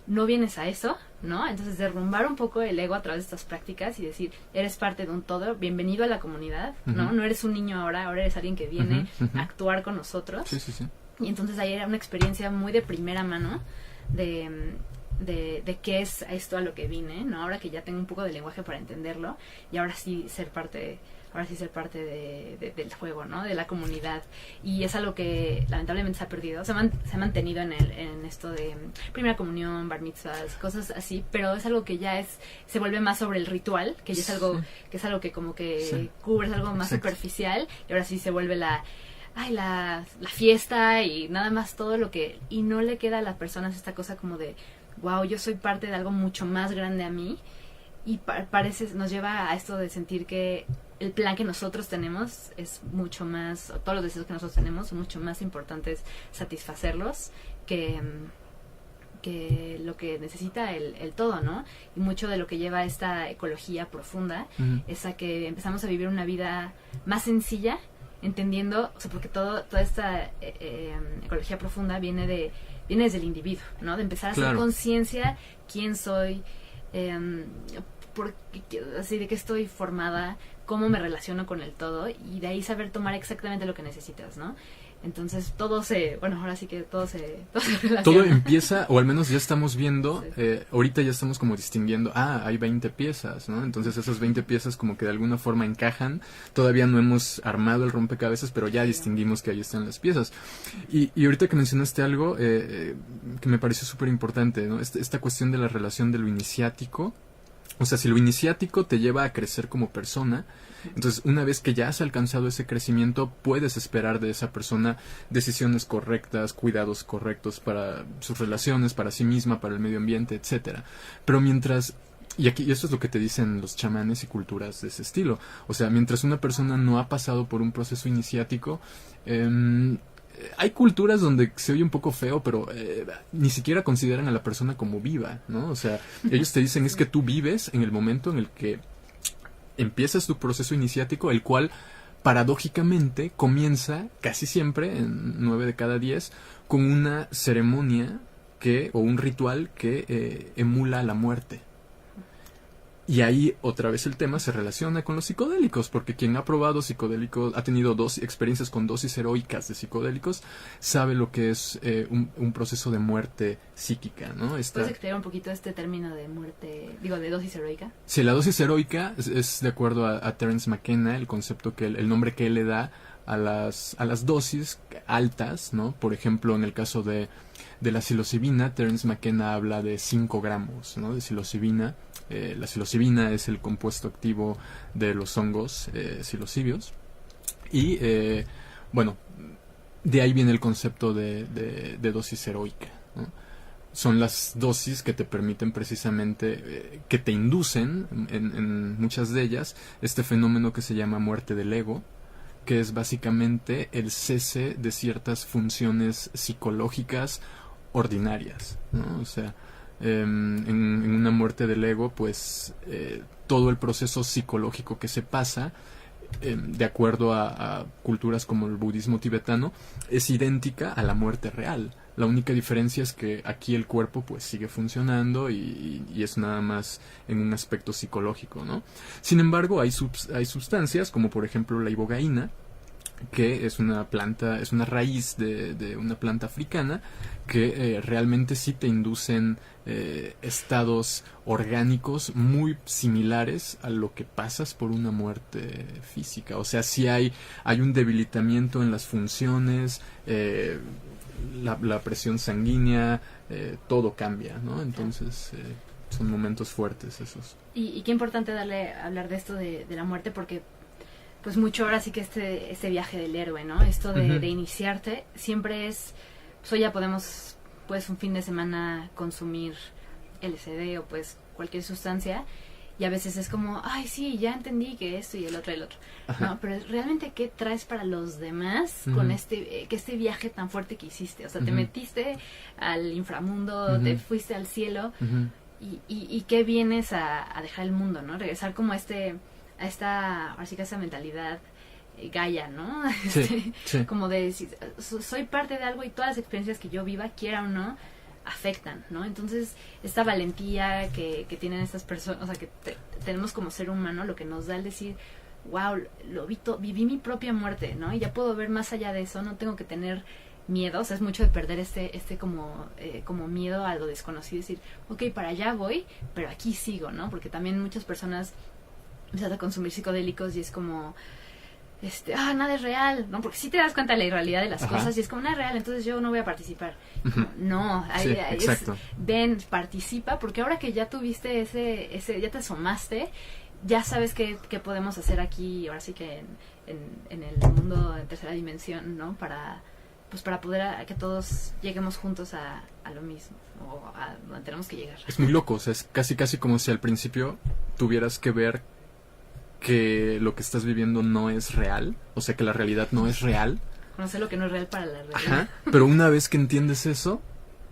no vienes a eso, ¿no? Entonces derrumbar un poco el ego a través de estas prácticas y decir, eres parte de un todo, bienvenido a la comunidad, ¿no? No eres un niño ahora eres alguien que viene a actuar con nosotros. Sí, sí, sí. Y entonces ahí era una experiencia muy de primera mano de qué es esto a lo que vine, ¿no? Ahora que ya tengo un poco de lenguaje para entenderlo y ahora sí ser parte del juego, ¿no? De la comunidad. Y es algo que lamentablemente se ha perdido. Se ha mantenido en esto de primera comunión, bar mitzvahs, cosas así, pero es algo que ya se vuelve más sobre el ritual, que ya es algo que como que cubre, es algo más superficial, y ahora sí se vuelve la fiesta y nada más todo lo que... Y no le queda a las personas esta cosa como de, wow, yo soy parte de algo mucho más grande a mí. Y nos lleva a esto de sentir que el plan que nosotros tenemos es mucho más, o todos los deseos que nosotros tenemos son mucho más importantes satisfacerlos que lo que necesita el todo, ¿no? Y mucho de lo que lleva a esta ecología profunda es a que empezamos a vivir una vida más sencilla, entendiendo, o sea, porque toda esta ecología profunda viene desde el individuo, ¿no? De empezar a hacer conciencia quién soy, así de qué estoy formada, cómo me relaciono con el todo, y de ahí saber tomar exactamente lo que necesitas, ¿no? Entonces ahora sí que todo se relaciona. Todo empieza, o al menos ya estamos viendo, ahorita ya estamos como distinguiendo, hay 20 piezas, ¿no? Entonces esas 20 piezas como que de alguna forma encajan, todavía no hemos armado el rompecabezas, pero ya distinguimos que ahí están las piezas. Y ahorita que mencionaste algo que me pareció súper importante, ¿no? Esta cuestión de la relación de lo iniciático. O sea, si lo iniciático te lleva a crecer como persona, entonces una vez que ya has alcanzado ese crecimiento, puedes esperar de esa persona decisiones correctas, cuidados correctos para sus relaciones, para sí misma, para el medio ambiente, etcétera. Pero mientras... Y esto es lo que te dicen los chamanes y culturas de ese estilo. O sea, mientras una persona no ha pasado por un proceso iniciático... hay culturas donde se oye un poco feo, pero ni siquiera consideran a la persona como viva, ¿no? O sea, ellos te dicen es que tú vives en el momento en el que empiezas tu proceso iniciático, el cual paradójicamente comienza casi siempre, en 9 de cada 10, con una ceremonia o un ritual que emula la muerte. Y ahí otra vez el tema se relaciona con los psicodélicos, porque quien ha probado psicodélicos, ha tenido experiencias con dosis heroicas de psicodélicos, sabe lo que es un proceso de muerte psíquica, ¿no? ¿Puedes explicar un poquito este término de muerte, de dosis heroica? Sí, la dosis heroica es de acuerdo a Terence McKenna, el concepto el nombre que él le da a las dosis altas, ¿no? Por ejemplo, en el caso de la psilocibina, Terence McKenna habla de 5 gramos, ¿no? De psilocibina. La psilocibina es el compuesto activo de los hongos psilocibios. Y, bueno, de ahí viene el concepto de dosis heroica, ¿no? Son las dosis que te permiten precisamente, que te inducen, en muchas de ellas, este fenómeno que se llama muerte del ego, que es básicamente el cese de ciertas funciones psicológicas ordinarias, ¿no? O sea, en una muerte del ego, pues todo el proceso psicológico que se pasa, de acuerdo a culturas como el budismo tibetano, es idéntica a la muerte real. La única diferencia es que aquí el cuerpo pues sigue funcionando y es nada más en un aspecto psicológico, ¿no? Sin embargo, hay sustancias como por ejemplo la ibogaína, que es una planta, es una raíz de una planta africana que realmente sí te inducen estados orgánicos muy similares a lo que pasas por una muerte física. O sea, sí hay un debilitamiento en las funciones, la presión sanguínea, todo cambia, ¿no? Entonces son momentos fuertes esos. Y qué importante hablar de esto de la muerte, porque pues mucho ahora sí que este viaje del héroe, ¿no? Esto de iniciarte siempre es, pues hoy ya podemos, pues un fin de semana consumir LSD o pues cualquier sustancia, y a veces es como, ay sí, ya entendí que esto y el otro, ¿no? Pero realmente, ¿qué traes para los demás con este viaje tan fuerte que hiciste? O sea, te metiste al inframundo, te fuiste al cielo, y ¿qué vienes a dejar el mundo, ¿no? Regresar como a ahora sí que esa mentalidad Gaia, ¿no? Sí, sí. Como de decir, soy parte de algo y todas las experiencias que yo viva, quiera o no, afectan, ¿no? Entonces, esta valentía que tienen estas personas, o sea, que tenemos como ser humano, lo que nos da el decir, wow, viví mi propia muerte, ¿no? Y ya puedo ver más allá de eso, no tengo que tener miedo, o sea, es mucho de perder como miedo a lo desconocido, decir, ok, para allá voy, pero aquí sigo, ¿no? Porque también muchas personas empiezan a consumir psicodélicos y es como, nada es real, ¿no? Porque si te das cuenta de la irrealidad de las cosas y es como, nada es real, entonces yo no voy a participar. No, exacto. Ven, participa, porque ahora que ya tuviste ya te asomaste, ya sabes qué podemos hacer aquí, ahora sí que en el mundo de tercera dimensión, ¿no? Para poder que todos lleguemos juntos a lo mismo, o a donde tenemos que llegar. Es muy loco, o sea, es casi como si al principio tuvieras que ver que lo que estás viviendo no es real, o sea, que la realidad no es real. Conocer lo que no es real para la realidad. Ajá, pero una vez que entiendes eso,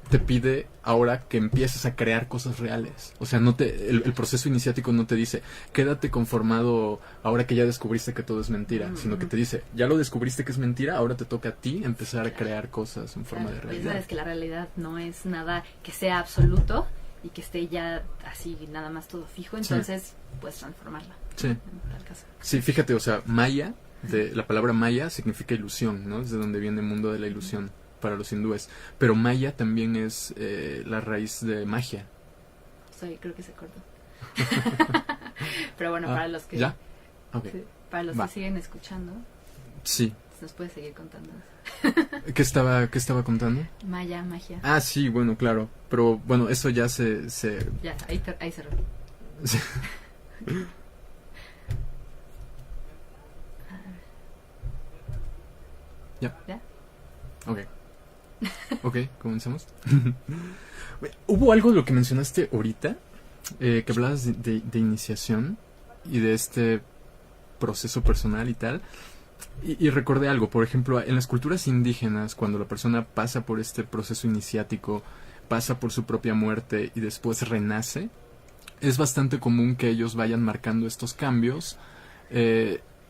te pide ahora que empieces a crear cosas reales. O sea, el proceso iniciático no te dice, quédate conformado ahora que ya descubriste que todo es mentira, sino que te dice, ya lo descubriste que es mentira, ahora te toca a ti empezar a crear cosas en forma de realidad. Sabes que la realidad no es nada que sea absoluto y que esté ya así nada más todo fijo, entonces puedes transformarla. Sí. En tal caso. Sí, fíjate, o sea, Maya, la palabra Maya significa ilusión, ¿no? Es de donde viene el mundo de la ilusión para los hindúes. Pero Maya también es la raíz de magia. Creo que se cortó. Pero bueno, para los que... ¿Ya? Okay. Sí, para los que siguen escuchando. Sí. Nos puedes seguir contando. ¿Qué estaba contando? Maya, magia. Ah, sí, bueno, claro. Pero bueno, eso ya se... Ya, ahí cerró. Sí. ¿Ya? Ok, comencemos. Hubo algo de lo que mencionaste ahorita, que hablabas de iniciación y de este proceso personal y tal, y recordé algo. Por ejemplo, en las culturas indígenas, cuando la persona pasa por este proceso iniciático, pasa por su propia muerte y después renace, es bastante común que ellos vayan marcando estos cambios,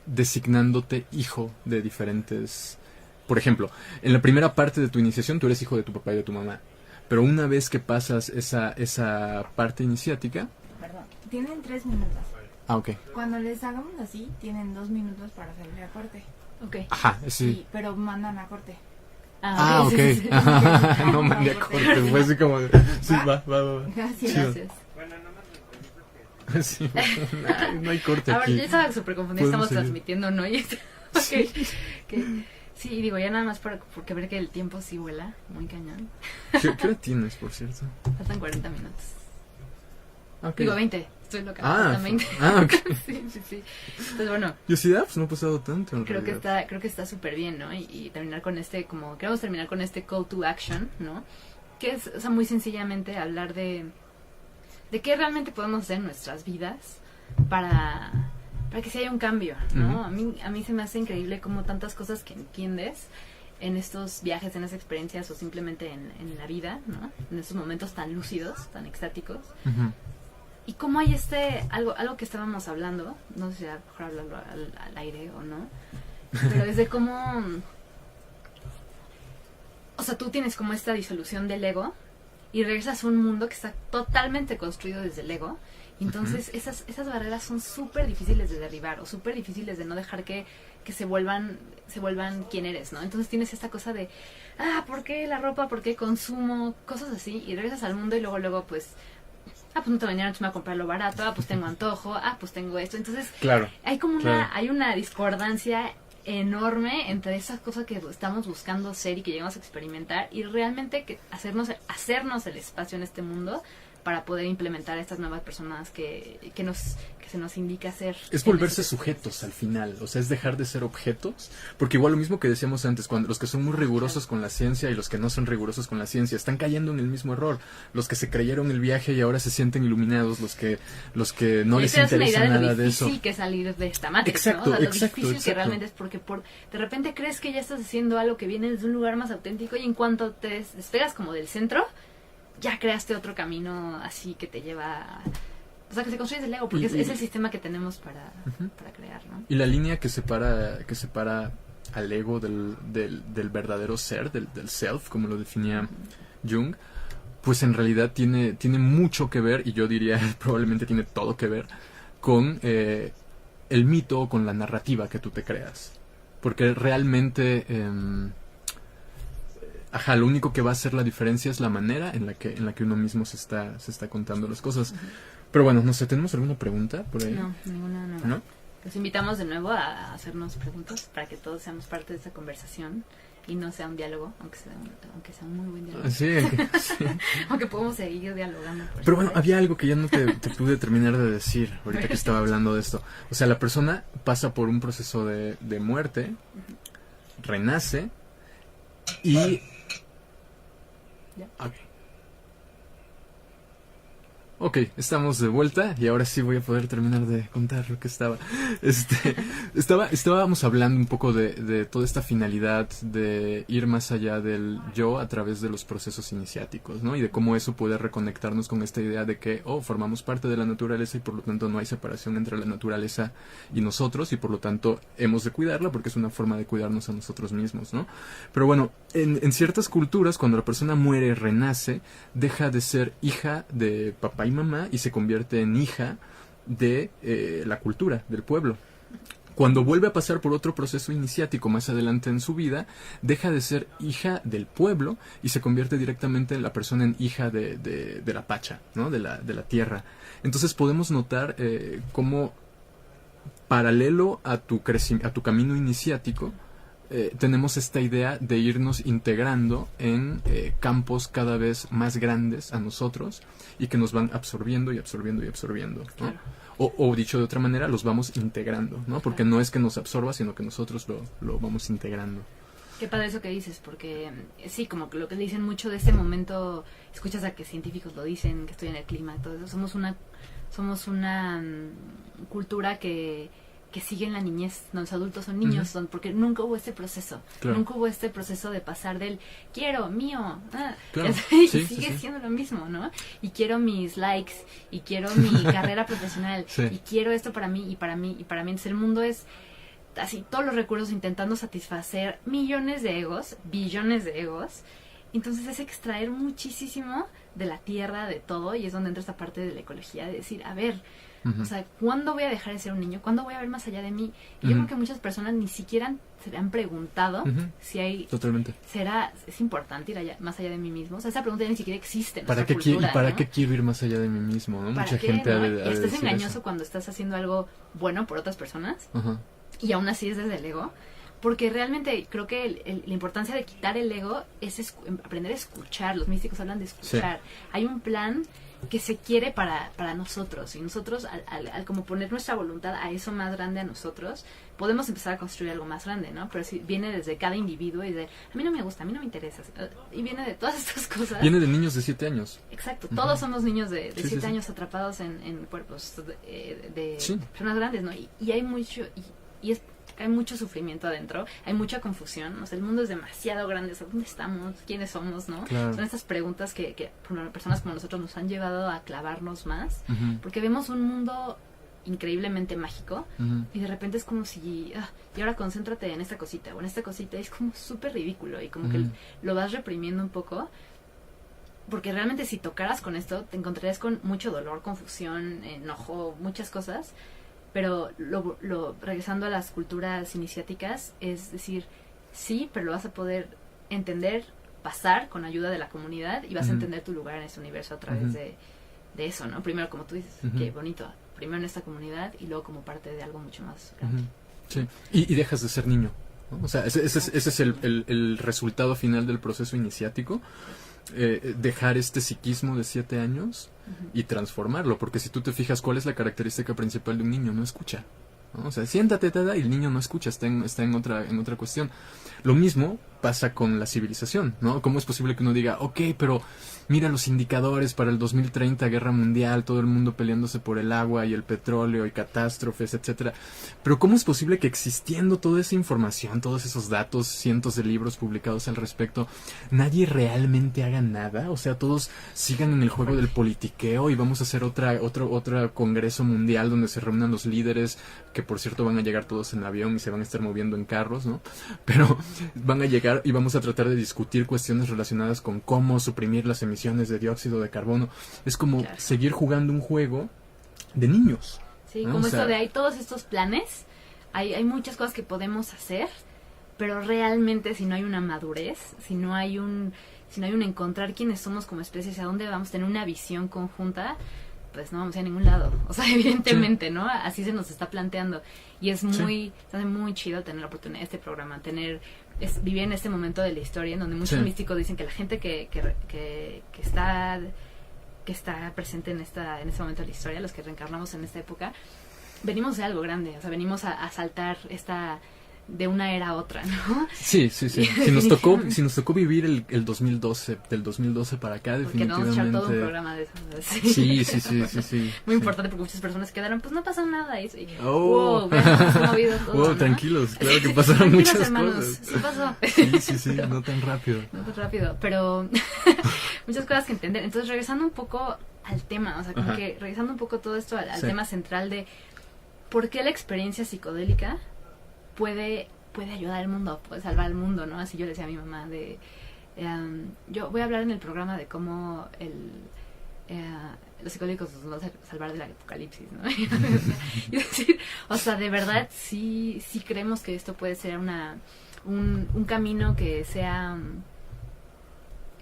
designándote hijo de diferentes... Por ejemplo, en la primera parte de tu iniciación tú eres hijo de tu papá y de tu mamá, pero una vez que pasas esa parte iniciática... Perdón, tienen 3 minutos. Ah, ok. Cuando les hagamos así, tienen 2 minutos para salir a corte. Ok. Ajá, sí. Pero mandan a corte. Ok. Sí. No mandé a corte, fue así como... Sí, va. Gracias. Gracias. Bueno, nada más Sí, no hay corte Ahora, aquí. yo estaba súper confundida, estamos Podemos seguir. transmitiendo, ¿no? Y Sí, digo, ya nada más porque ver que el tiempo sí vuela, muy cañón. ¿Qué hora tienes, por cierto? Faltan 40 minutos. Okay. Digo, 20. Estoy loca. Faltan 20. Ok. Sí. Entonces, bueno. Yo sí, pues no ha pasado tanto. Creo que está súper bien, ¿no? Y terminar con queremos terminar con este call to action, ¿no? Que es, o sea, muy sencillamente hablar de qué realmente podemos hacer en nuestras vidas para que sí haya un cambio, ¿no? Uh-huh. A mí se me hace increíble cómo tantas cosas que entiendes en estos viajes, en esas experiencias o simplemente en la vida, ¿no? En estos momentos tan lúcidos, tan extáticos. Uh-huh. Y cómo hay algo que estábamos hablando, no sé si a lo mejor hablarlo al aire o no, pero desde cómo, o sea, tú tienes como esta disolución del ego y regresas a un mundo que está totalmente construido desde el ego. Y entonces esas barreras son súper difíciles de derribar o súper difíciles de no dejar que se vuelvan quien eres, ¿no? Entonces tienes esta cosa de, ¿por qué la ropa? ¿Por qué consumo? Cosas así. Y regresas al mundo y luego pues, pues no te mañana me voy a comprar lo barato, pues tengo antojo, pues tengo esto. Entonces claro, hay como hay una discordancia enorme entre esas cosas que estamos buscando ser y que llegamos a experimentar y realmente que hacernos el espacio en este mundo para poder implementar a estas nuevas personas que se nos indica ser. Es volverse sujetos al final, o sea, es dejar de ser objetos, porque igual lo mismo que decíamos antes, cuando los que son muy rigurosos con la ciencia y los que no son rigurosos con la ciencia están cayendo en el mismo error, los que se creyeron el viaje y ahora se sienten iluminados, los que no les interesa nada de eso. Sí, que salir de esta matrix, exacto, ¿no? O sea, lo exacto, difícil que realmente es porque de repente crees que ya estás haciendo algo que viene desde un lugar más auténtico y en cuanto te despegas como del centro, ya creaste otro camino así que te lleva o sea, que se construye desde el ego, porque es el sistema que tenemos para crear, ¿no? Y la línea que separa al ego del verdadero ser, del self, como lo definía Jung, pues en realidad tiene mucho que ver, y yo diría probablemente tiene todo que ver, con el mito o con la narrativa que tú te creas. Porque realmente... lo único que va a hacer la diferencia es la manera en la que uno mismo se está contando las cosas. Pero bueno, no sé, ¿tenemos alguna pregunta por ahí? No, ninguna nueva. ¿No? Los invitamos de nuevo a hacernos preguntas para que todos seamos parte de esta conversación y no sea un diálogo, aunque sea un muy buen diálogo. Sí. Aunque podemos seguir dialogando. Pero bueno, había algo que ya no te pude terminar de decir ahorita que estaba hablando de esto. O sea, la persona pasa por un proceso de muerte, renace y... Ok, estamos de vuelta y ahora sí voy a poder terminar de contar lo que estaba. Estábamos hablando un poco de toda esta finalidad de ir más allá del yo a través de los procesos iniciáticos, ¿no? Y de cómo eso puede reconectarnos con esta idea de que, formamos parte de la naturaleza y por lo tanto no hay separación entre la naturaleza y nosotros y por lo tanto hemos de cuidarla porque es una forma de cuidarnos a nosotros mismos, ¿no? Pero bueno, en ciertas culturas cuando la persona muere, renace, deja de ser hija de papá y mamá y se convierte en hija de la cultura, del pueblo. Cuando vuelve a pasar por otro proceso iniciático más adelante en su vida, deja de ser hija del pueblo y se convierte directamente en la persona en hija de la pacha, ¿no? de la tierra. Entonces podemos notar cómo paralelo a tu camino iniciático, tenemos esta idea de irnos integrando en campos cada vez más grandes a nosotros y que nos van absorbiendo y absorbiendo y absorbiendo, ¿no? Claro. O dicho de otra manera, los vamos integrando, ¿no? Porque no es que nos absorba, sino que nosotros lo vamos integrando. Qué padre eso que dices, porque sí, como que lo que dicen mucho de este momento, escuchas a que científicos lo dicen, que estudian el clima, todo eso, somos una cultura que sigue en la niñez, no, los adultos son niños, porque nunca hubo este proceso, claro. Nunca hubo este proceso de pasar del quiero, mío, claro. y sí, sigue siendo lo mismo, ¿no? Y quiero mis likes, y quiero mi carrera profesional, y quiero esto para mí, y para mí, y para mí. Entonces el mundo es así, todos los recursos intentando satisfacer millones de egos, billones de egos. Entonces es extraer muchísimo de la tierra, de todo, y es donde entra esta parte de la ecología, de decir, a ver, o sea, ¿cuándo voy a dejar de ser un niño? ¿Cuándo voy a ver más allá de mí? Y yo creo que muchas personas ni siquiera se han preguntado si hay... Totalmente. ¿Es importante ir más allá de mí mismo? O sea, esa pregunta ni siquiera existe en ¿Para nuestra qué cultura, ¿para ¿no? qué quiero ir más allá de mí mismo? ¿No? Mucha gente ¿no? ha de Y estás decir engañoso eso. cuando estás haciendo algo bueno por otras personas. Ajá. Y aún así es desde el ego. porque realmente creo que la importancia de quitar el ego es aprender a escuchar. Los místicos hablan de escuchar. Sí. Hay un plan que se quiere para nosotros, y nosotros al como poner nuestra voluntad a eso más grande a nosotros, podemos empezar a construir algo más grande, ¿no? Pero si viene desde cada individuo y de, a mí no me gusta, a mí no me interesa, y viene de todas estas cosas. Viene de niños de 7 años. Exacto, todos somos niños de 7 años atrapados en cuerpos de personas grandes, ¿no? Y hay mucho, hay mucho sufrimiento adentro, hay mucha confusión, o sea, el mundo es demasiado grande, o sea, ¿dónde estamos? ¿Quiénes somos? ¿No? Claro. Son estas preguntas que personas como nosotros nos han llevado a clavarnos más, porque vemos un mundo increíblemente mágico, y de repente es como si, y ahora concéntrate en esta cosita, o en esta cosita, y es como súper ridículo, y como que lo vas reprimiendo un poco, porque realmente si tocaras con esto, te encontrarías con mucho dolor, confusión, enojo, muchas cosas. Pero regresando a las culturas iniciáticas, es decir, sí, pero lo vas a poder entender, pasar con ayuda de la comunidad, y vas a entender tu lugar en este universo a través de eso, ¿no? Primero, como tú dices, qué bonito, primero en esta comunidad y luego como parte de algo mucho más grande. Sí, y dejas de ser niño, ¿no? O sea, ese es el resultado final del proceso iniciático. Dejar este psiquismo de 7 años y transformarlo, porque si tú te fijas, ¿cuál es la característica principal de un niño? No escucha, ¿no? O sea, siéntate, y el niño no escucha, está en otra cuestión. Lo mismo pasa con la civilización, ¿no? ¿Cómo es posible que uno diga, ok, pero mira los indicadores para el 2030, guerra mundial, todo el mundo peleándose por el agua y el petróleo y catástrofes, etcétera? Pero ¿cómo es posible que existiendo toda esa información, todos esos datos, cientos de libros publicados al respecto, nadie realmente haga nada? O sea, todos sigan en el juego del politiqueo y vamos a hacer otro congreso mundial donde se reúnan los líderes, que por cierto van a llegar todos en avión y se van a estar moviendo en carros, ¿no? Pero van a llegar y vamos a tratar de discutir cuestiones relacionadas con cómo suprimir las emisiones de dióxido de carbono. Es como seguir jugando un juego de niños. Sí, ¿no? Como esto de hay todos estos planes, hay muchas cosas que podemos hacer, pero realmente si no hay una madurez, si no hay un encontrar quiénes somos como especie, hacia dónde vamos, tener una visión conjunta, pues no vamos a ningún lado. O sea, evidentemente, ¿no? Así se nos está planteando. Y es se hace muy chido tener la oportunidad de este programa, vivir en este momento de la historia en donde muchos místicos dicen que la gente que está presente en este momento de la historia, los que reencarnamos en esta época, venimos de algo grande, o sea, venimos a saltar de una era a otra, ¿no? Sí. Si nos tocó vivir el 2012, del 2012 para acá, definitivamente. Porque no vamos a echar todo un programa de eso. Sí. Muy importante, porque muchas personas quedaron, pues no pasa nada. Wow, movido todo, ¿no? Tranquilos, claro que pasaron muchas hermanos, cosas. Sí pasó. Sí, no tan rápido. Pero muchas cosas que entender. Entonces, regresando un poco al tema, o sea, como que regresando un poco todo esto al tema central de por qué la experiencia psicodélica puede ayudar al mundo, puede salvar al mundo, ¿no? Así yo le decía a mi mamá yo voy a hablar en el programa de cómo los psicodélicos nos van a salvar del apocalipsis, ¿no? Y decir, o sea, de verdad sí creemos que esto puede ser un camino que sea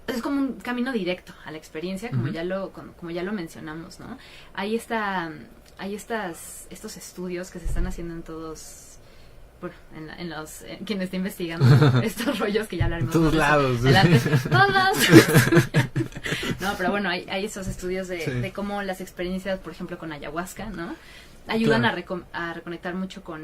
es como un camino directo a la experiencia, como ya lo mencionamos, ¿no? Hay estos estudios que se están haciendo en todos, bueno, en quien está investigando estos rollos que ya hablaremos. Todos lados. Todos lados. No, pero bueno, hay esos estudios de cómo las experiencias, por ejemplo, con ayahuasca, ¿no? Ayudan a reconectar mucho con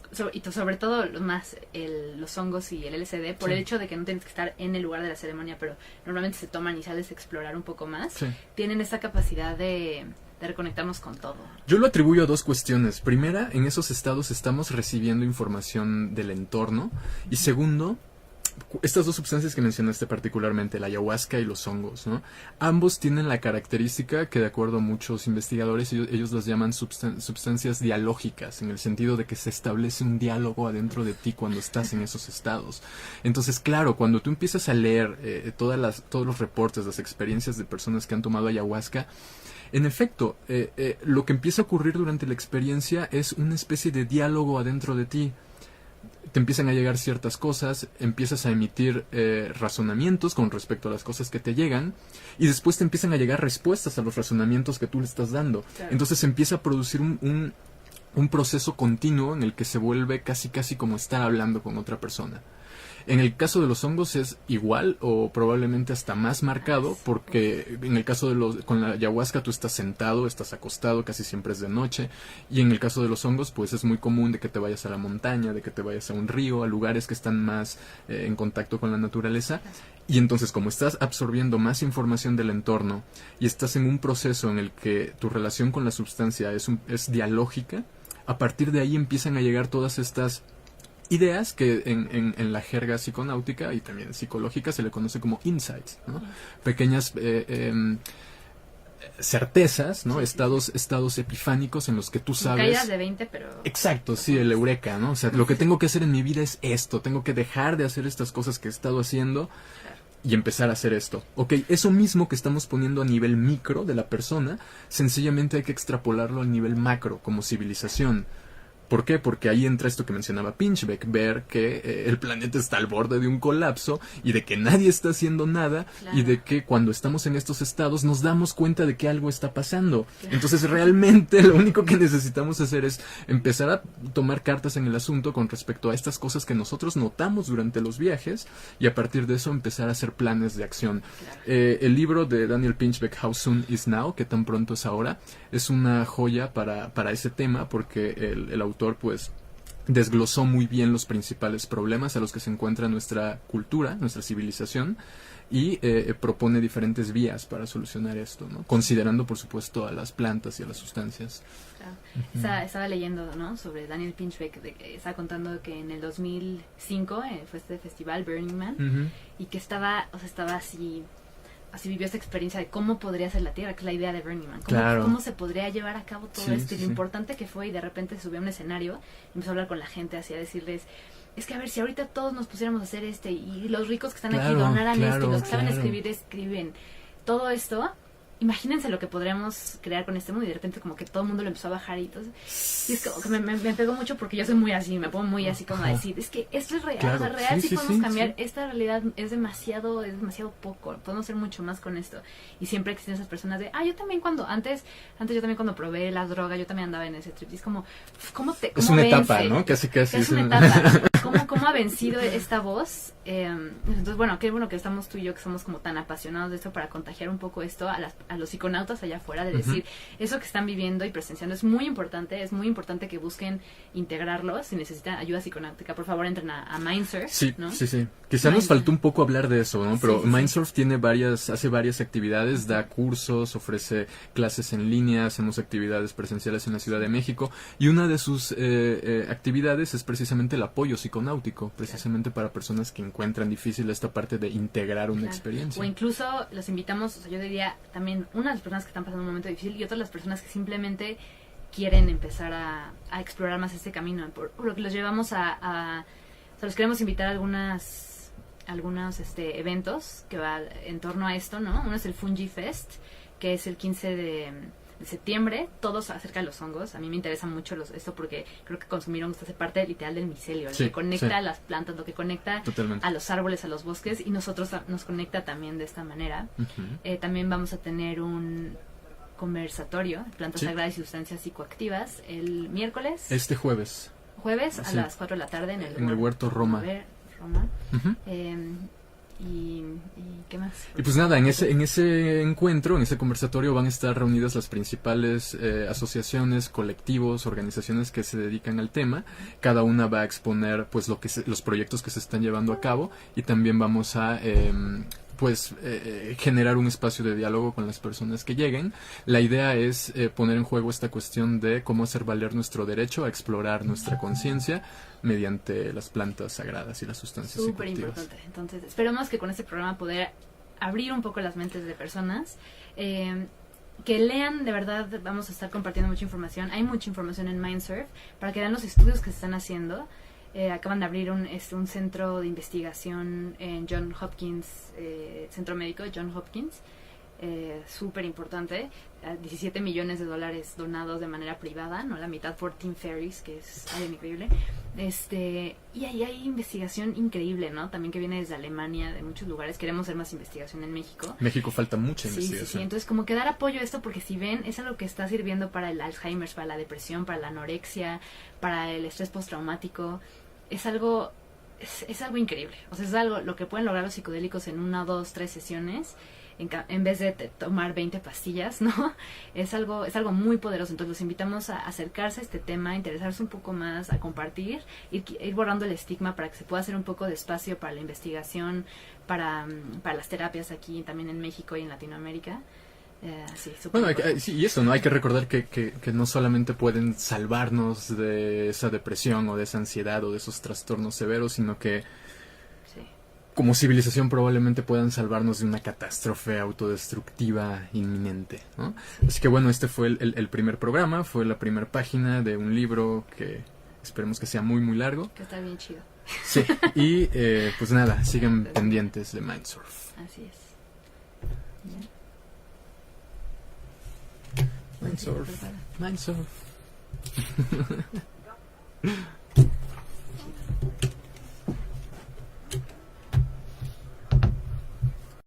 sobre todo los hongos y el LSD, por el hecho de que no tienes que estar en el lugar de la ceremonia, pero normalmente se toman y sales a explorar un poco más. Tienen esta capacidad de reconectarnos con todo. Yo lo atribuyo a dos cuestiones. Primera, en esos estados estamos recibiendo información del entorno. Y segundo, estas dos sustancias que mencionaste particularmente, la ayahuasca y los hongos, ¿no? Ambos tienen la característica que, de acuerdo a muchos investigadores, ellos las llaman sustancias dialógicas, en el sentido de que se establece un diálogo adentro de ti cuando estás en esos estados. Entonces, claro, cuando tú empiezas a leer todos los reportes, las experiencias de personas que han tomado ayahuasca, en efecto, lo que empieza a ocurrir durante la experiencia es una especie de diálogo adentro de ti. Te empiezan a llegar ciertas cosas, empiezas a emitir razonamientos con respecto a las cosas que te llegan, y después te empiezan a llegar respuestas a los razonamientos que tú le estás dando. Claro. Entonces empieza a producir un proceso continuo en el que se vuelve casi como estar hablando con otra persona. En el caso de los hongos es igual o probablemente hasta más marcado, porque en el caso de con la ayahuasca tú estás sentado, estás acostado, casi siempre es de noche, y en el caso de los hongos pues es muy común de que te vayas a la montaña, de que te vayas a un río, a lugares que están más en contacto con la naturaleza, y entonces como estás absorbiendo más información del entorno y estás en un proceso en el que tu relación con la sustancia es dialógica, a partir de ahí empiezan a llegar todas estas ideas que en la jerga psiconáutica y también psicológica se le conoce como insights, ¿no? Pequeñas certezas, ¿no? Estados epifánicos en los que tú sabes... Caídas de 20, pero... Exacto, sí, el eureka, ¿no? O sea, lo que tengo que hacer en mi vida es esto, tengo que dejar de hacer estas cosas que he estado haciendo y empezar a hacer esto. Ok, eso mismo que estamos poniendo a nivel micro de la persona, sencillamente hay que extrapolarlo al nivel macro, como civilización. ¿Por qué? Porque ahí entra esto que mencionaba Pinchbeck, ver que el planeta está al borde de un colapso y de que nadie está haciendo nada, claro, y de que cuando estamos en estos estados nos damos cuenta de que algo está pasando. Claro. Entonces realmente lo único que necesitamos hacer es empezar a tomar cartas en el asunto con respecto a estas cosas que nosotros notamos durante los viajes y a partir de eso empezar a hacer planes de acción. Claro. El libro de Daniel Pinchbeck, How Soon Is Now, que tan pronto es ahora, es una joya para ese tema porque el autor pues desglosó muy bien los principales problemas a los que se encuentra nuestra cultura, nuestra civilización y propone diferentes vías para solucionar esto, ¿no? Considerando por supuesto a las plantas y a las sustancias. Claro. Estaba leyendo, ¿no? Sobre Daniel Pinchbeck, estaba contando que en el 2005 fue este festival Burning Man y que estaba así vivió esa experiencia de cómo podría ser la Tierra, que es la idea de Burning Man. ¿Cómo se podría llevar a cabo todo esto? Y lo importante que fue, y de repente subió a un escenario, empezó a hablar con la gente, así a decirles, es que a ver, si ahorita todos nos pusiéramos a hacer y los ricos que están aquí donaran esto, y los que saben escribir, escriben. Todo esto, imagínense lo que podríamos crear con este mundo, y de repente como que todo el mundo lo empezó a bajar y entonces, y es como que me pegó mucho porque yo soy muy así, me pongo muy así como a decir, es que esto es real, o sea, real sí podemos cambiar, esta realidad es demasiado poco, podemos hacer mucho más con esto, y siempre existen esas personas de, yo también antes yo también cuando probé la droga, yo también andaba en ese trip, y es como, ¿cómo es una etapa, ¿no? Casi es una etapa, ¿cómo ha vencido esta voz? Entonces, qué bueno que estamos tú y yo, que somos como tan apasionados de esto para contagiar un poco esto a los psiconautas allá afuera, de decir, eso que están viviendo y presenciando es muy importante que busquen integrarlo. Si necesitan ayuda psiconáutica, por favor entren a Mindsurf, sí, ¿no? Sí. Quizá nos faltó un poco hablar de eso, ¿no? Pero Mindsurf hace varias actividades, da cursos, ofrece clases en línea, hacemos actividades presenciales en la Ciudad de México, y una de sus actividades es precisamente el apoyo psiconáutico, precisamente para personas que encuentran difícil esta parte de integrar una experiencia. O incluso los invitamos, yo diría también, una de las personas que están pasando un momento difícil y otras las personas que simplemente quieren empezar a explorar más este camino, por lo que los llevamos los queremos invitar a algunos eventos que va en torno a esto, ¿no? Uno es el Fungi Fest, que es el 15 de septiembre, todos acerca de los hongos. A mí me interesa mucho esto porque creo que consumir hongos hace parte literal del micelio, lo que conecta a las plantas, lo que conecta a los árboles, a los bosques, y nosotros nos conecta también de esta manera. También vamos a tener un conversatorio, plantas sagradas y sustancias psicoactivas, el miércoles. Este jueves A las 4 de la tarde en el Huerto Roma. ¿Y qué más? Y pues nada, en ese encuentro, en ese conversatorio van a estar reunidas las principales asociaciones, colectivos, organizaciones que se dedican al tema. Cada una va a exponer pues los proyectos que se están llevando a cabo, y también vamos a generar un espacio de diálogo con las personas que lleguen. La idea es poner en juego esta cuestión de cómo hacer valer nuestro derecho a explorar nuestra conciencia mediante las plantas sagradas y las sustancias súper psicoactivas. Importante. Entonces, esperamos que con este programa poder abrir un poco las mentes de personas, que lean, de verdad, vamos a estar compartiendo mucha información. Hay mucha información en Mindsurf para que vean los estudios que se están haciendo. Acaban de abrir un centro de investigación en John Hopkins, centro médico de John Hopkins, súper importante, $17 millones donados de manera privada, no la mitad por Tim Ferriss, que es algo increíble. Y ahí hay investigación increíble, ¿no? También que viene desde Alemania, de muchos lugares. Queremos hacer más investigación en México. México falta mucha Sí, investigación. entonces como que dar apoyo a esto, porque si ven, es algo que está sirviendo para el Alzheimer, para la depresión, para la anorexia, para el estrés postraumático. Es algo increíble. O sea, es algo lo que pueden lograr los psicodélicos en 1, 2, 3 sesiones, en vez de tomar 20 pastillas, ¿no? Es algo muy poderoso. Entonces los invitamos a acercarse a este tema, a interesarse un poco más, a compartir, ir borrando el estigma para que se pueda hacer un poco de espacio para la investigación, para las terapias aquí también en México y en Latinoamérica. Sí, bueno, sí, y eso, ¿no? Hay que recordar que no solamente pueden salvarnos de esa depresión o de esa ansiedad o de esos trastornos severos, sino que como civilización probablemente puedan salvarnos de una catástrofe autodestructiva inminente, ¿no? Sí. Así que bueno, este fue el primer programa, fue la primera página de un libro que esperemos que sea muy muy largo. Que está bien chido. Sí, y pues nada, sigan pendientes de Mindsurf. Así es. Mindsurf. Mindsurf.